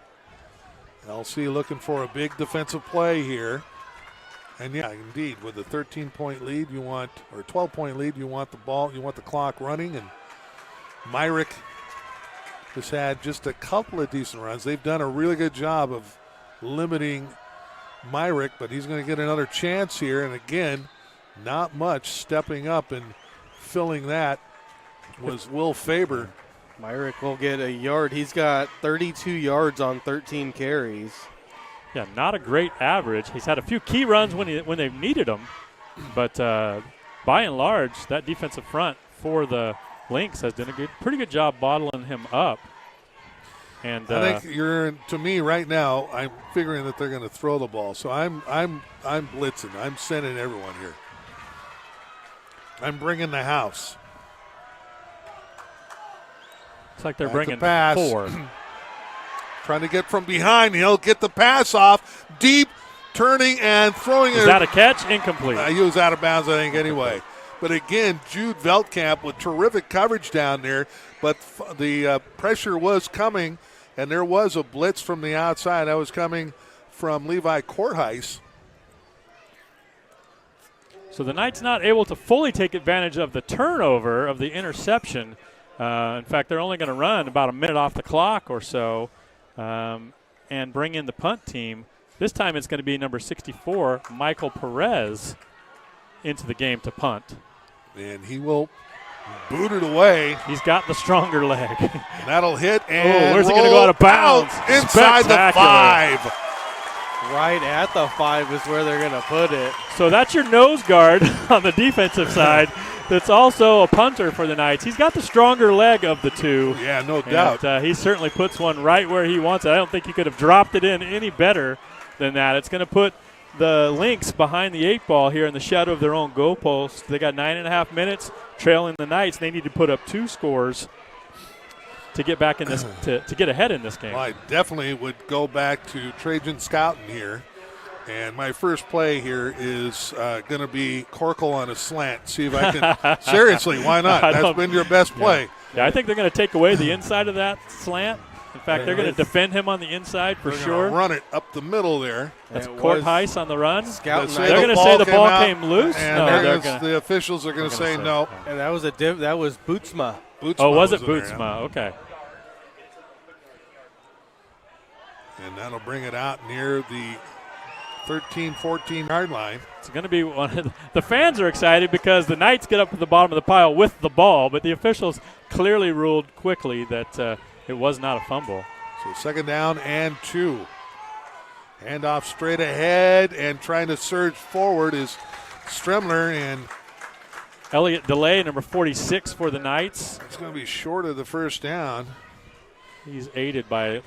LC looking for a big defensive play here. And, yeah, indeed, with a 13-point lead, or 12-point lead, you want the clock running. And Myrick has had just a couple of decent runs. They've done a really good job of limiting Myrick, but he's going to get another chance here. And, again, not much stepping up and filling that was Will Faber. Myrick will get a yard. He's got 32 yards on 13 carries. Yeah, not a great average. He's had a few key runs when they've needed him, but by and large, that defensive front for the Lynx has done a pretty good job bottling him up. And I think to me right now, I'm figuring that they're going to throw the ball. So I'm blitzing. I'm sending everyone here. I'm bringing the house. It's like they're Back bringing to pass. 4. Trying to get from behind. He'll get the pass off. Deep, turning and throwing it. Is that a catch? Incomplete. He was out of bounds, I think, anyway. But again, Jude Veldkamp with terrific coverage down there. But the pressure was coming, and there was a blitz from the outside. That was coming from Levi Kortheis. So the Knights not able to fully take advantage of the turnover of the interception. In fact, they're only going to run about a minute off the clock or so and bring in the punt team. This time it's going to be number 64, Michael Perez, into the game to punt. And he will boot it away. He's got the stronger leg. And that'll hit and where's it going to go out of bounds? Inside the 5. Right at the 5 is where they're going to put it. So that's your nose guard on the defensive side. That's also a punter for the Knights. He's got the stronger leg of the two. Yeah, no doubt. And, he certainly puts one right where he wants it. I don't think he could have dropped it in any better than that. It's going to put the Lynx behind the 8 ball here in the shadow of their own goalpost. They got 9.5 minutes trailing the Knights. They need to put up 2 scores to get back in this to get ahead in this game. Well, I definitely would go back to Trajan Scouten here. And my first play here is going to be Corkle on a slant. See if I can. Seriously, why not? That's been your best play. Yeah, I think they're going to take away the inside of that slant. In fact, they're going to defend him on the inside for sure. Run it up the middle there. That's Kortheis on the run. They're going to say the ball came loose. And the officials are going to say no. And that was that was Bootsma. Was it Bootsma? Okay. And that'll bring it out near the 13-14 yard line. It's going to be one of the fans are excited because the Knights get up to the bottom of the pile with the ball, but the officials clearly ruled quickly that it was not a fumble. So second down and 2. Handoff straight ahead, and trying to surge forward is Stremler, and Elliott Delay, number 46 for the Knights. it's going to be short of the first down. He's aided by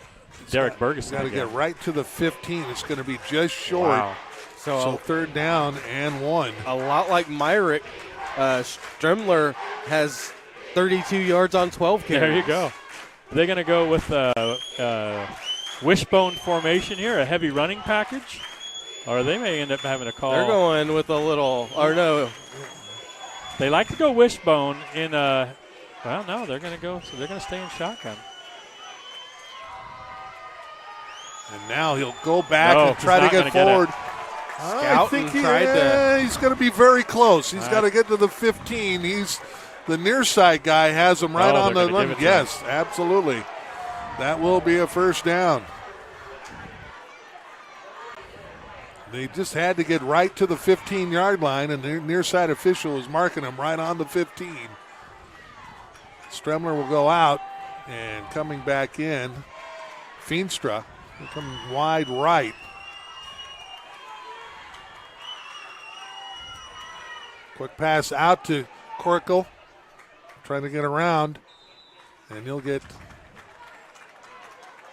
Derek Bergeson. Got to again. get right to the 15. It's going to be just short. Wow. So third down and 1. A lot like Myrick, Stremler has 32 yards on 12 carries. There you go. They're going to go with wishbone formation here, a heavy running package, or they may end up having a call. They're going with a little, or no. They like to go wishbone in a, well, no, they're going to go, so they're going to stay in shotgun. And now he'll go back No, and try to he's not get gonna forward. I Scout think and tried to. he's going to be very close. He's All got to right. get to the 15. He's the near side guy has him right Oh, on they're the gonna limit. give it to Yes, absolutely. That will be a first down. They just had to get right to the 15-yard line, and the near side official was marking him right on the 15. Stremler will go out, and coming back in, Feenstra coming wide right. Quick pass out to Corkle, trying to get around, and he'll get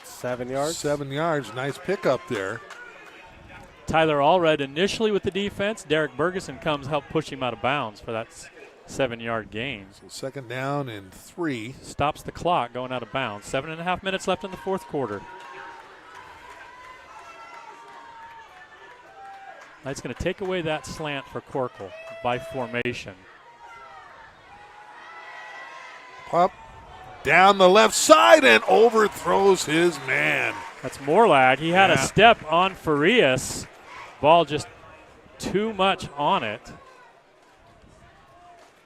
7 yards. 7 yards. Nice pickup there. Tyler Allred initially with the defense. Derek Bergeson comes help push him out of bounds for that 7-yard gain. So second down and 3. Stops the clock going out of bounds. 7.5 minutes left in the fourth quarter. That's going to take away that slant for Corkle by formation. Pop down the left side and overthrows his man. That's Morlag. He had a Yeah. step on Farias. Ball just too much on it.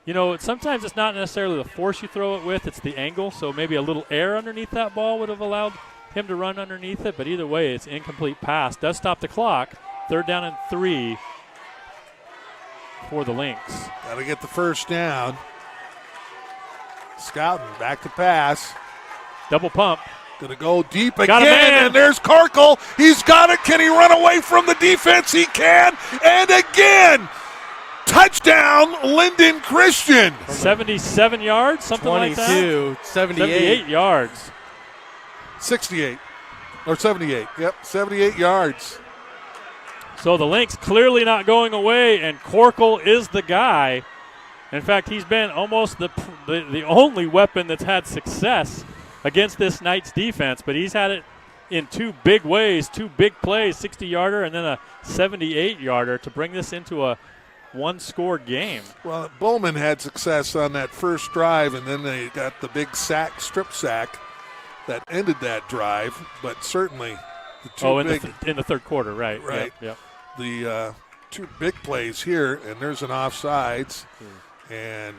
You know, sometimes it's not necessarily the force you throw it with, it's the angle. So maybe a little air underneath that ball would have allowed him to run underneath it. But either way, it's incomplete pass. Does stop the clock. Third down and 3 for the Lynx. Got to get the first down. Scouting back to pass. Double pump. Going to go deep Got a again, man. and there's Corkle. He's got it. Can he run away from the defense? He can. And again, touchdown, Lynden Christian. 77 yards, something like that. 22, 78. yards. 68. Or 78. Yep, 78 yards. So the Lynx clearly not going away, and Corkle is the guy. In fact, he's been almost the only weapon that's had success against this Knights defense, but he's had it in 2 big ways, 2 big plays, 60-yarder and then a 78-yarder to bring this into a one-score game. Well, Bowman had success on that first drive, and then they got the big sack, strip sack, that ended that drive. But certainly the 2 in the third quarter, right. Right. Yep. the 2 big plays here, and there's an offsides. And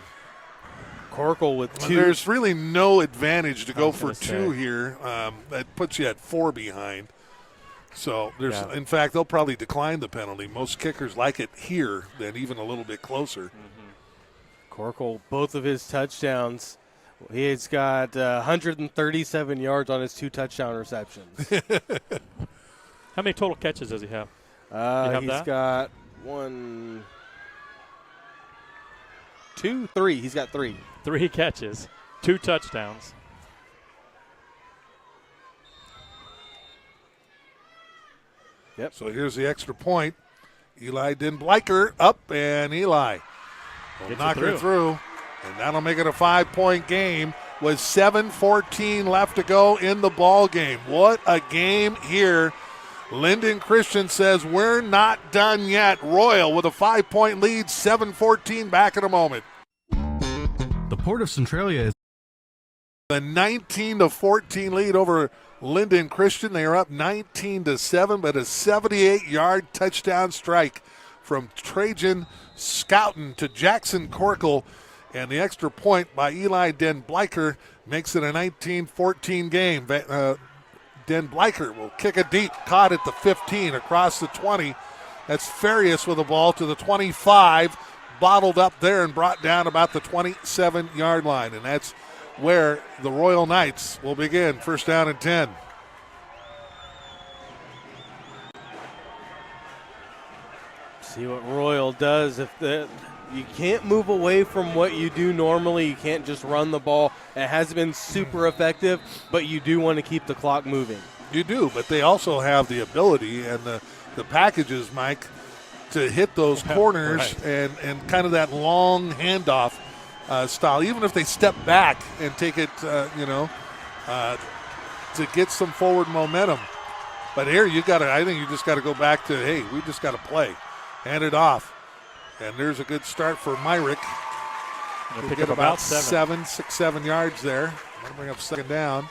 Corkle with 2. there's really no advantage to go was for gonna 2 say. here. That puts you at 4 behind. So there's, Yeah. in fact, they'll probably decline the penalty. Most kickers like it here than even a little bit closer. Corkle, both of his touchdowns. He's got 137 yards on his 2 touchdown receptions. How many total catches does he have? have He's that? got 1, 2, 3. He's got 3. 3 catches, 2 touchdowns. Yep. So here's the extra point. Eli Denbleicher up, and Eli will Gets it knock her through. through. And that'll make it a 5-point game with 7:14 left to go in the ball game. What a game here. Lynden Christian says we're not done yet. Royal with a 5-point lead, 7:14 back in a moment. The Port of Centralia is The 19-14 lead over Lynden Christian. They are up 19-7, but a 78-yard touchdown strike from Trajan Scouten to Jackson Corkle. And the extra point by Eli Denbleicher makes it a 19-14 game. Denbleicher will kick it deep, caught at the 15, across the 20. That's Farias with the ball to the 25, bottled up there and brought down about the 27-yard line. And that's where the Royal Knights will begin. First down and 10. See what Royal does. You can't move away from what you do normally. You can't just run the ball. It has been super effective, but you do want to keep the clock moving. You do, but they also have the ability and the packages, Mike, to hit those corners and kind of that long handoff style. Even if they step back and take it, to get some forward momentum. But here I think you just got to go back to, hey, we just got to play. Hand it off. And there's a good start for Myrick. He'll pick get up about 7 yards there. That'll bring up second down.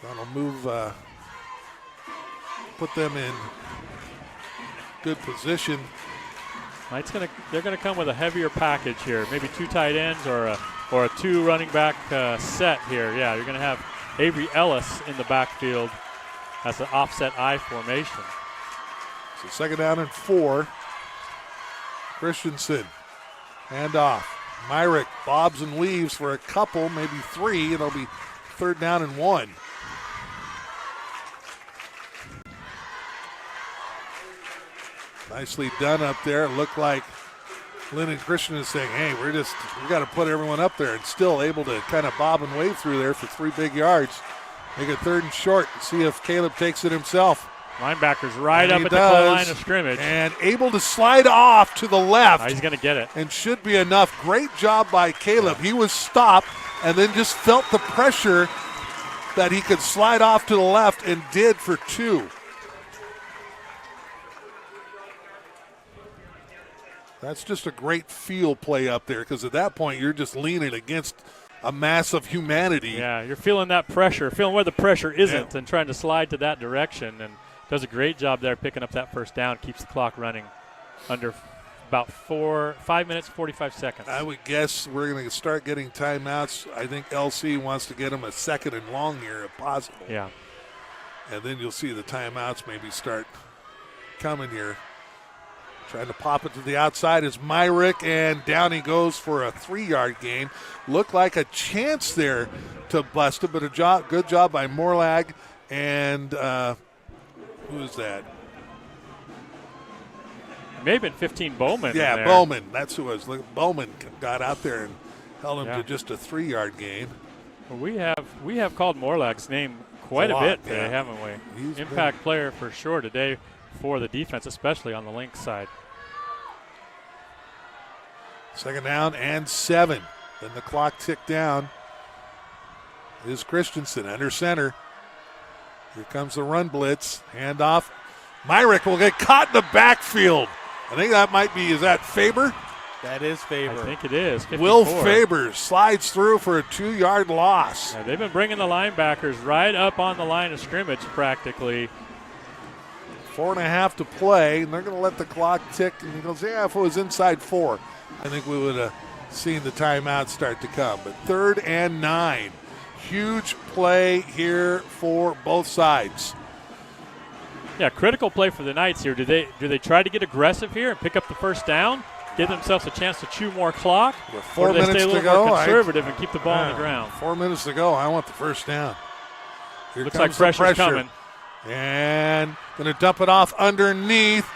That'll move, put them in good position. They're gonna come with a heavier package here. Maybe 2 tight ends or a 2 running back set here. Yeah, you're gonna have Avery Ellis in the backfield as an offset I formation. So second down and 4. Christensen, hand off. Myrick bobs and weaves for a couple, maybe 3. It'll be third down and 1. Nicely done up there. It looked like Lynden Christian is saying, hey, we got to put everyone up there, and still able to kind of bob and wave through there for 3 big yards. Make it third and short and see if Caleb takes it himself. Linebackers right up at the goal line of scrimmage. And able to slide off to the left. He's going to get it. And should be enough. Great job by Caleb. He was stopped and then just felt the pressure that he could slide off to the left and did for 2. That's just a great field play up there because at that point you're just leaning against a mass of humanity. Yeah, you're feeling that pressure, feeling where the pressure isn't and trying to slide to that direction. And does a great job there picking up that first down, keeps the clock running under about 5 minutes, 45 seconds. I would guess we're going to start getting timeouts. I think LC wants to get them a second and long here if possible. Yeah. And then you'll see the timeouts maybe start coming here. Trying to pop it to the outside is Myrick, and down he goes for a 3-yard gain. Looked like a chance there to bust it, but good job by Morlag and who is that? It may have been 15 Bowman. Yeah, Bowman. That's who it was. Look, Bowman got out there and held him to just a 3-yard gain. Well, we have called Morlag's name quite a bit today, haven't we? He's Impact player for sure today for the defense, especially on the Lynx side. Second down and 7. Then the clock ticked down. Is Christensen under center. Here comes the run blitz. Handoff. Myrick will get caught in the backfield. I think that might be, is that Faber? That is Faber. I think it is. 54. Will Faber slides through for a 2-yard loss. Yeah, they've been bringing the linebackers right up on the line of scrimmage practically. 4.5 to play, and they're going to let the clock tick. And he goes, yeah, if it was inside 4, I think we would have seen the timeout start to come. But 3rd and 9. Huge play here for both sides. Yeah, critical play for the Knights here. Do they try to get aggressive here and pick up the first down, give themselves a chance to chew more clock? With 4 or do they minutes stay a to little go, more conservative and keep the ball on the ground? 4 minutes to go. I want the first down. Here Looks like pressure's coming. And going to dump it off underneath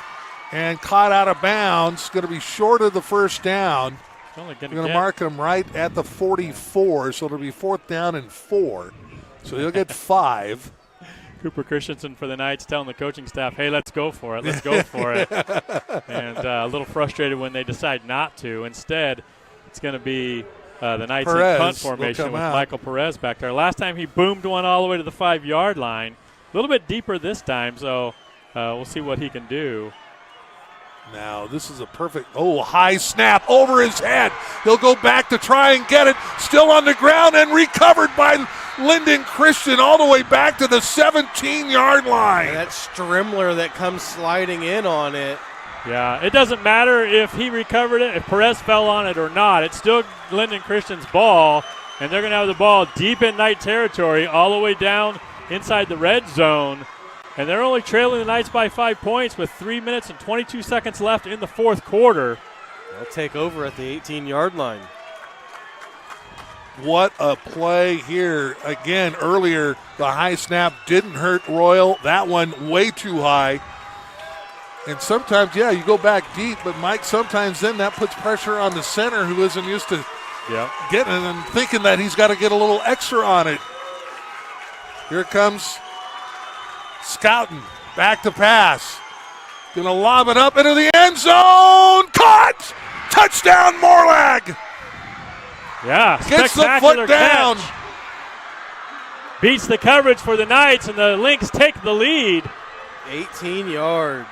and caught out of bounds. Going to be short of the first down. Only We're going to mark him right at the 44, so it'll be 4th down and 4. So he'll get 5. Cooper Christensen for the Knights telling the coaching staff, hey, let's go for it. Let's go for it. And a little frustrated when they decide not to. Instead, it's going to be the Knights in punt formation with Michael Perez back there. Last time he boomed one all the way to the 5-yard line. A little bit deeper this time, so we'll see what he can do. Now, this is a perfect, high snap over his head. He'll go back to try and get it. Still on the ground and recovered by Lynden Christian all the way back to the 17-yard line. And that Strimler that comes sliding in on it. Yeah, it doesn't matter if he recovered it, if Perez fell on it or not. It's still Lynden Christian's ball, and they're going to have the ball deep in Knight territory all the way down inside the red zone. And they're only trailing the Knights by 5 points with 3 minutes and 22 seconds left in the fourth quarter. They'll take over at the 18-yard line. What a play here. Again, earlier, the high snap didn't hurt Royal. That one way too high. And sometimes, yeah, you go back deep, but Mike, sometimes then that puts pressure on the center who isn't used to getting it and thinking that he's got to get a little extra on it. Here comes Scouten, back to pass. Going to lob it up into the end zone. Caught! Touchdown, Morlag! Yeah, gets the foot down. Catch. Beats the coverage for the Knights, and the Lynx take the lead. 18 yards.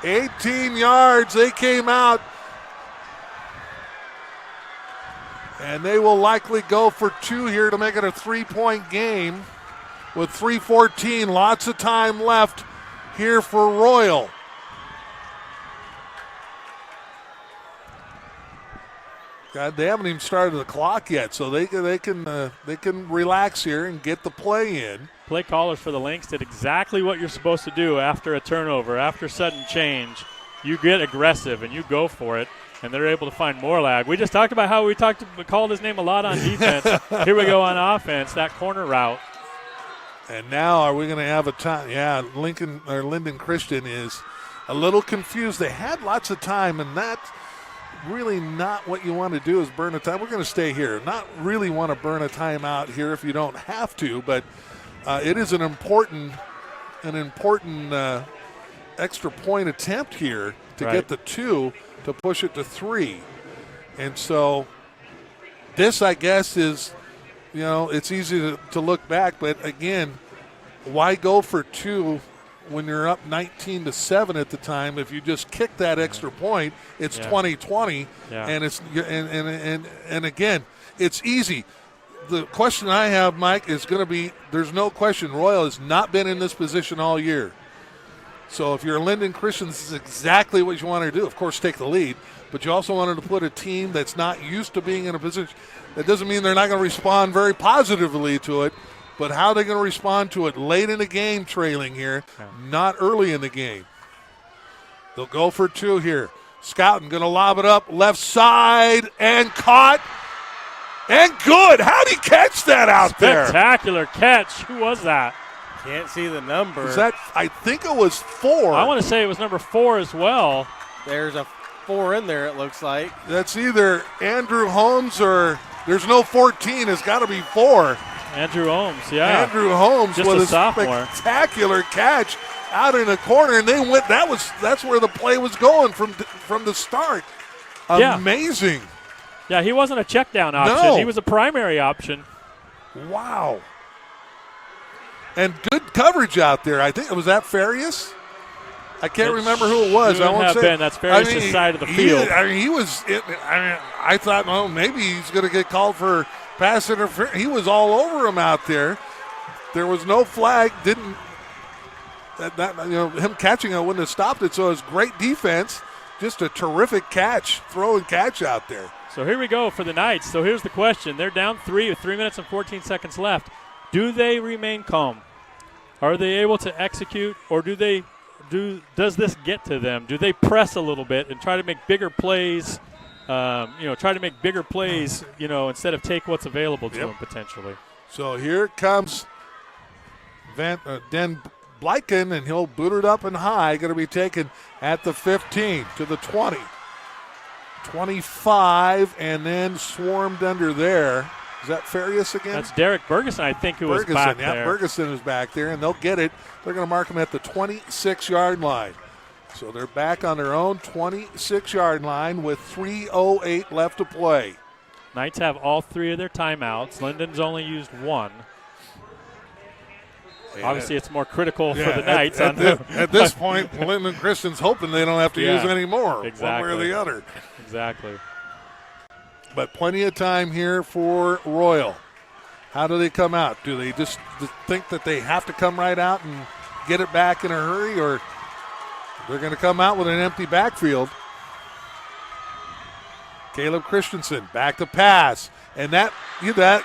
18 yards. They came out. And they will likely go for 2 here to make it a 3-point game with 3:14. Lots of time left here for Royal. God, they haven't even started the clock yet, so they can relax here and get the play in. Play callers for the Lynx did exactly what you're supposed to do after a turnover, after sudden change. You get aggressive and you go for it, and they're able to find Morlag. We just talked about how we called his name a lot on defense. Here we go on offense, that corner route. And now are we going to have a time? Yeah, Lynden Christian is a little confused. They had lots of time, and that's really not what you want to do is burn a time. We're going to stay here. Not really want to burn a timeout here if you don't have to, but it is an important extra point attempt here to get the 2 to push it to 3. And so this, I guess, is, it's easy to look back, but again, why go for 2 when you're up 19-7 at the time? If you just kick that extra point, it's 20-20, and it's and again, it's easy. The question I have, Mike, is going to be: there's no question Royal has not been in this position all year. So if you're Lynden Christian, this is exactly what you want to do. Of course, take the lead, but you also wanted to put a team that's not used to being in a position. That doesn't mean they're not going to respond very positively to it. But how are they going to respond to it late in the game, trailing here, not early in the game? They'll go for 2 here. Scouten going to lob it up left side and caught and good. How'd he catch that out there? Spectacular catch. Who was that? Can't see the number. Was that? I think it was 4. I want to say it was number 4 as well. There's a 4 in there, it looks like. That's either Andrew Holmes or there's no 14. It's got to be 4. Andrew Holmes, yeah. Andrew Holmes just with a sophomore. Spectacular catch out in the corner, and they went. That's where the play was going from the start. Amazing. Yeah, he wasn't a check down option. No. He was a primary option. Wow. And good coverage out there. I think it was that Farias. I can't remember who it was. I won't say. Been. That's Farias' side of the field. He was. I thought, well, maybe he's going to get called for pass interference. He was all over him out there. There was no flag. Him catching it wouldn't have stopped it. So it was great defense. Just a terrific catch, throw and catch out there. So here we go for the Knights. So here's the question: they're down 3 with 3 minutes and 14 seconds left. Do they remain calm? Are they able to execute, or does this get to them? Do they press a little bit and try to make bigger plays? Instead of take what's available to them potentially. So here comes Den Blyken, and he'll boot it up and high. Going to be taken at the 15 to the 20. 25, and then swarmed under there. Is that Farias again? That's Derek Bergeson, I think, who was back there. Bergeson is back there, and they'll get it. They're going to mark him at the 26-yard line. So they're back on their own 26-yard line with 3:08 left to play. Knights have all 3 of their timeouts. Lynden's only used 1. Obviously, it's more critical for the Knights. At this point, Lynden Christian's hoping they don't have to use any more, one way or the other. Exactly. But plenty of time here for Royal. How do they come out? Do they just think that they have to come right out and get it back in a hurry, or they're going to come out with an empty backfield? Caleb Christensen back to pass, and that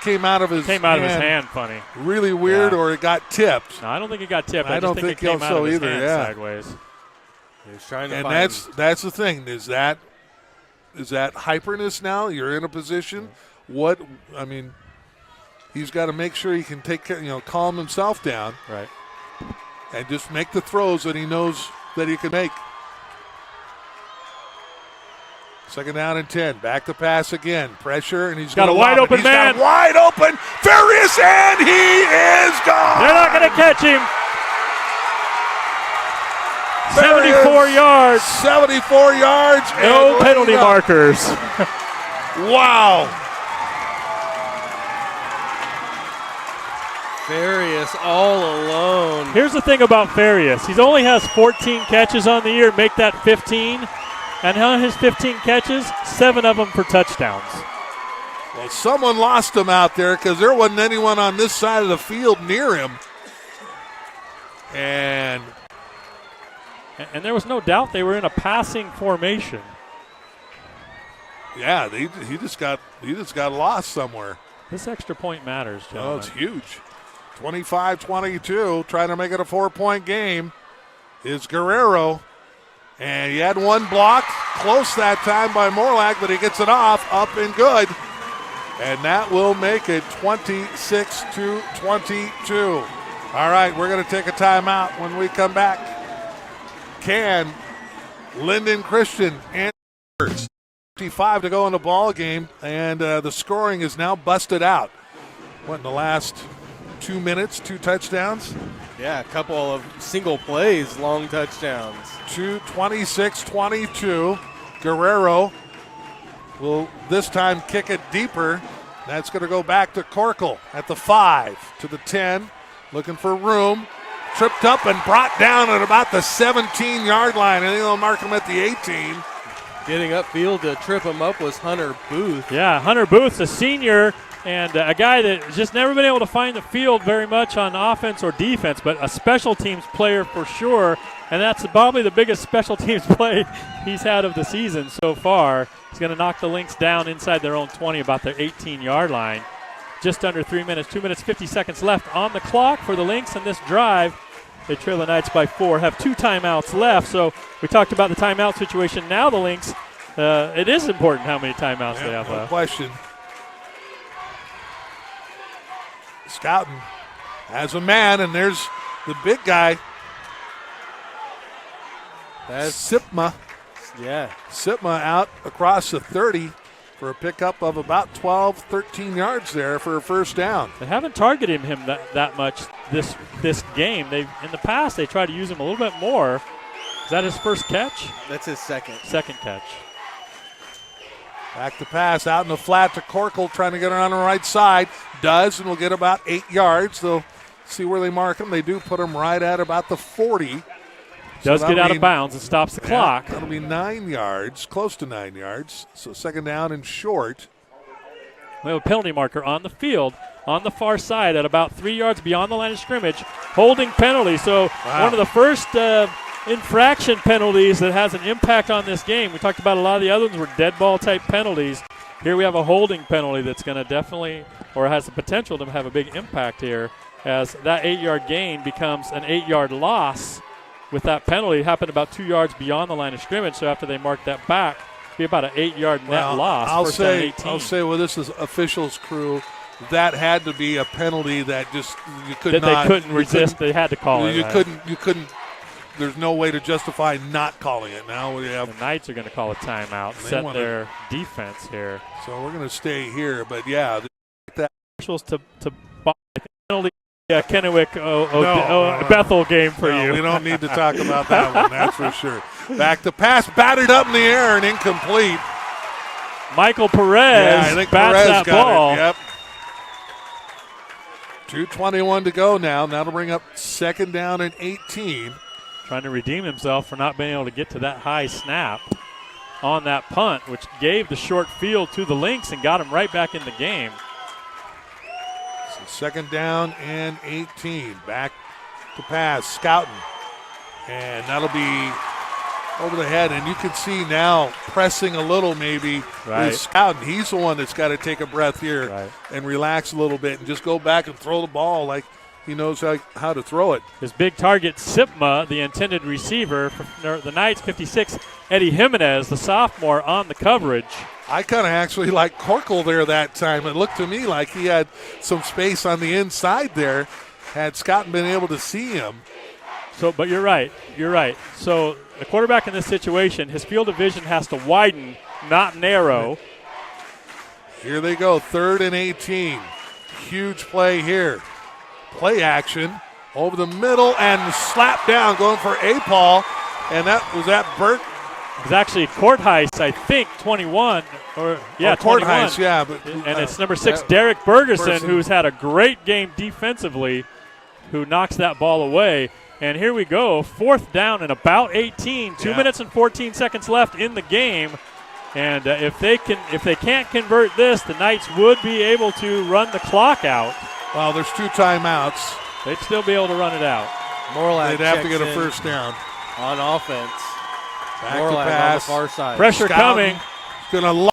came out of his hand. Funny, really weird, or it got tipped. No, I don't think it got tipped. I don't think it came out of his hand sideways. He's trying to and find. that's the thing. Is that hyperness now? You're in a position. He's got to make sure he can take care, calm himself down, right, and just make the throws that he knows that he could make. Second down and 10. Back to pass again. Pressure, and he's got a wide open man. He's got wide open. Farias, and he is gone. They're not going to catch him. 74 yards. 74 yards. No penalty markers. Wow. Farias all alone. Here's the thing about Farias. He only has 14 catches on the year. Make that 15. And on his 15 catches, 7 of them for touchdowns. Well, someone lost him out there because there wasn't anyone on this side of the field near him. And there was no doubt they were in a passing formation. yeah, he just got lost somewhere. This extra point matters, Oh, gentlemen. it's huge. 25-22, trying to make it a 4-point game is Guerrero. And he had one block, close that time by Morlack, but he gets it off, up and good. And that will make it 26-22. All right, we're going to take a timeout. When we come back, can Lynden Christian answer? 55 to go in the ball game, and the scoring is now busted out. What, in the last 2 minutes, 2 touchdowns? Yeah, a couple of single plays, long touchdowns. 26-22. Guerrero will this time kick it deeper. That's going to go back to Corkle at the 5 to the 10. Looking for room. Tripped up and brought down at about the 17-yard line. And they'll mark him at the 18. Getting upfield to trip him up was Hunter Booth. Yeah, Hunter Booth's a senior and a guy that's just never been able to find the field very much on offense or defense, but a special teams player for sure. And that's probably the biggest special teams play he's had of the season so far. He's going to knock the Lynx down inside their own 20, about their 18-yard line. Just under 3 minutes, 2 minutes, 50 seconds left on the clock for the Lynx in this drive. They trail the Knights by 4, have 2 timeouts left. So we talked about the timeout situation. Now the Lynx, it is important how many timeouts they have no left. question. Scouting has a man, and there's the big guy. That's Sipma. yeah. Sipma out across the 30 for a pickup of about 12, 13 yards there for a first down. They haven't targeted him that much this game. In the past they tried to use him a little bit more. Is that his first catch? That's his second. Second catch. Back to pass out in the flat to Corkle, trying to get it on the right side. Does, and will get about 8 yards. They'll see where they mark him. They do put him right at about the 40. Does get out of bounds and stops the clock. That'll be 9 yards, close to 9 yards. So second down and short. We have a penalty marker on the field on the far side at about 3 yards beyond the line of scrimmage. Holding penalty. So one of the first infraction penalties that has an impact on this game. We talked about a lot of the other ones were dead ball type penalties. Here we have a holding penalty that's going to definitely, or has the potential to have a big impact here, as that 8-yard gain becomes an 8-yard loss. With that penalty, it happened about 2 yards beyond the line of scrimmage. So after they mark that back, it'll be about an 8-yard net loss. I'll first down and 18. say, well, this is officials crew. That had to be a penalty that just you could that not. They couldn't resist. They had to call it. You couldn't. There's no way to justify not calling it. Now we have. The Knights are going to call a timeout, set their defense here. So we're going to stay here, but yeah, that officials to buy the penalty. Yeah, Kennewick, Bethel game for you. We don't need to talk about that one, that's for sure. Back to pass, batted up in the air and incomplete. Michael Perez bats that ball. It. Yep. 2:21 to go now. That'll bring up second down and 18. Trying to redeem himself for not being able to get to that high snap on that punt, which gave the short field to the Lynx and got him right back in the game. So second down and 18. Back to pass, Scouting. And that'll be over the head. And you can see now pressing a little maybe is Scouting. He's the one that's got to take a breath here and relax a little bit and just go back and throw the ball like he knows how to throw it. His big target, Sipma, the intended receiver for the Knights, 56. Eddie Jimenez, the sophomore, on the coverage. I kind of actually like Corkle there that time. It looked to me like he had some space on the inside there. Had Scott been able to see him. So, but you're right. You're right. So the quarterback in this situation, his field of vision has to widen, not narrow. Here they go, 3rd and 18. Huge play here. Play action over the middle and slap down, going for A-Paul. And that Burt. It was actually Courtheis, I think, 21. Courtheis, 21. yeah. But, And it's number 6, Derek Bergerson, who's had a great game defensively, who knocks that ball away. And here we go, 4th down and about 18. 2 minutes and 14 seconds left in the game. And if they can't convert this, the Knights would be able to run the clock out. Well, there's 2 timeouts. They'd still be able to run it out. Morlag They'd have to get a checks first down. in on offense. Back Morlag to on the pass. far side. Pressure Scouting. coming. Going to